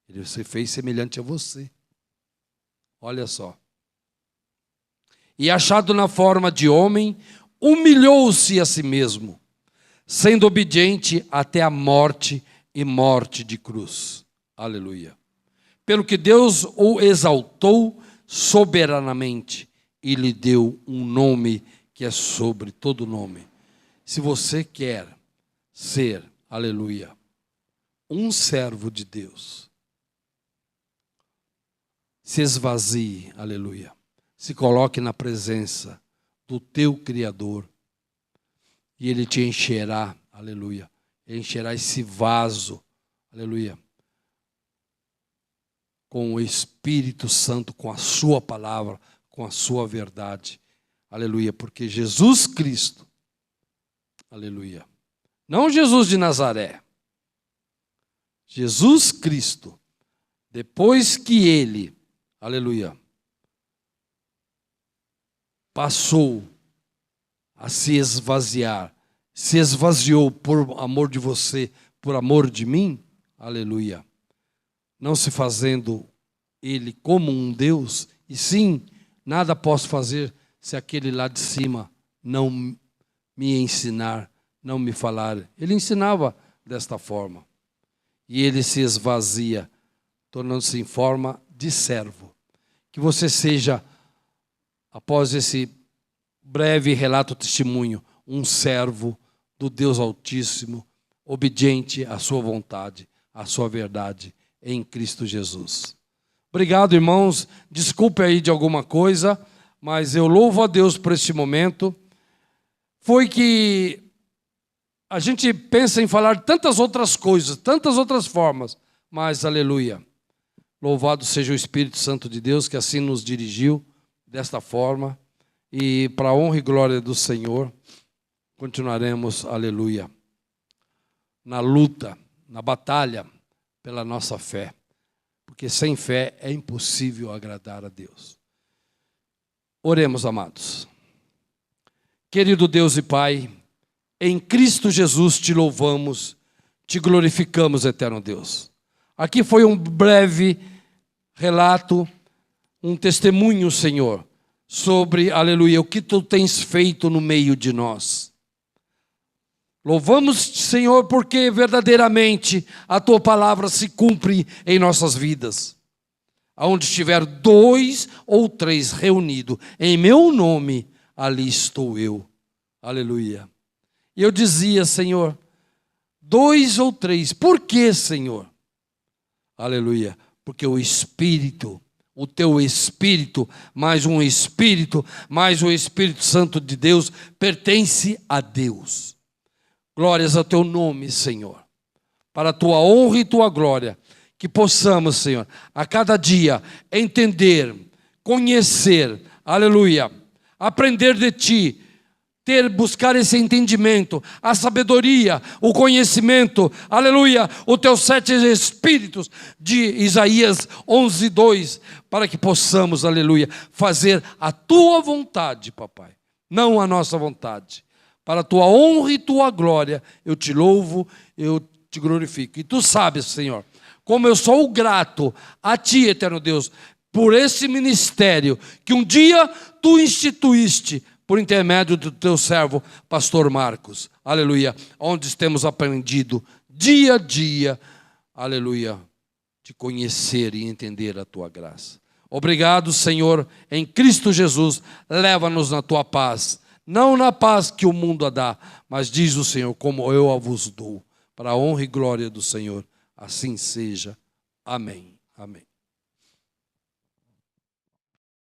Ele se fez semelhante a você. Olha só. E achado na forma de homem, humilhou-se a si mesmo, sendo obediente até a morte e morte de cruz. Aleluia. Pelo que Deus o exaltou soberanamente e lhe deu um nome que é sobre todo nome. Se você quer ser, aleluia, um servo de Deus, se esvazie, aleluia. Se coloque na presença do teu Criador e Ele te encherá, aleluia. Ele encherá esse vaso, aleluia, com o Espírito Santo, com a sua palavra, com a sua verdade, aleluia. Porque Jesus Cristo, aleluia, não Jesus de Nazaré, Jesus Cristo, depois que Ele, aleluia, passou a se esvaziar, se esvaziou por amor de você, por amor de mim, aleluia, não se fazendo Ele como um Deus, e sim, nada posso fazer se aquele lá de cima não me ensinar, não me falar. Ele ensinava desta forma, e Ele se esvazia, tornando-se em forma de servo. Que você seja, após esse breve relato, testemunho, um servo do Deus Altíssimo, obediente à sua vontade, à sua verdade, em Cristo Jesus. Obrigado, irmãos. Desculpe aí de alguma coisa, mas eu louvo a Deus por este momento. Foi que a gente pensa em falar tantas outras coisas, tantas outras formas, mas, aleluia, louvado seja o Espírito Santo de Deus, que assim nos dirigiu desta forma, e para a honra e glória do Senhor, continuaremos, aleluia, na luta, na batalha pela nossa fé, porque sem fé é impossível agradar a Deus. Oremos, amados. Querido Deus e Pai, em Cristo Jesus te louvamos, te glorificamos, eterno Deus. Aqui foi um breve relato, um testemunho, Senhor, sobre, aleluia, o que tu tens feito no meio de nós. Louvamos, Senhor, porque verdadeiramente a tua palavra se cumpre em nossas vidas. Aonde estiver 2 ou 3 reunidos em meu nome, ali estou eu. Aleluia. E eu dizia, Senhor, 2 ou 3, por que, Senhor? Aleluia, porque o Espírito, o teu Espírito, mais o Espírito Santo de Deus, pertence a Deus. Glórias ao teu nome, Senhor, para a tua honra e tua glória, que possamos, Senhor, a cada dia entender, conhecer, aleluia, aprender de ti, buscar esse entendimento, a sabedoria, o conhecimento, aleluia, os teus 7 espíritos de Isaías 11:2, para que possamos, aleluia, fazer a tua vontade, papai, não a nossa vontade. Para a tua honra e tua glória, eu te louvo, eu te glorifico. E tu sabes, Senhor, como eu sou grato a ti, eterno Deus, por esse ministério que um dia tu instituíste por intermédio do teu servo, pastor Marcos, aleluia, onde temos aprendido dia a dia, aleluia, de conhecer e entender a tua graça. Obrigado, Senhor, em Cristo Jesus, leva-nos na tua paz, não na paz que o mundo a dá, mas diz o Senhor, como eu a vos dou, para a honra e glória do Senhor, assim seja. Amém. Amém.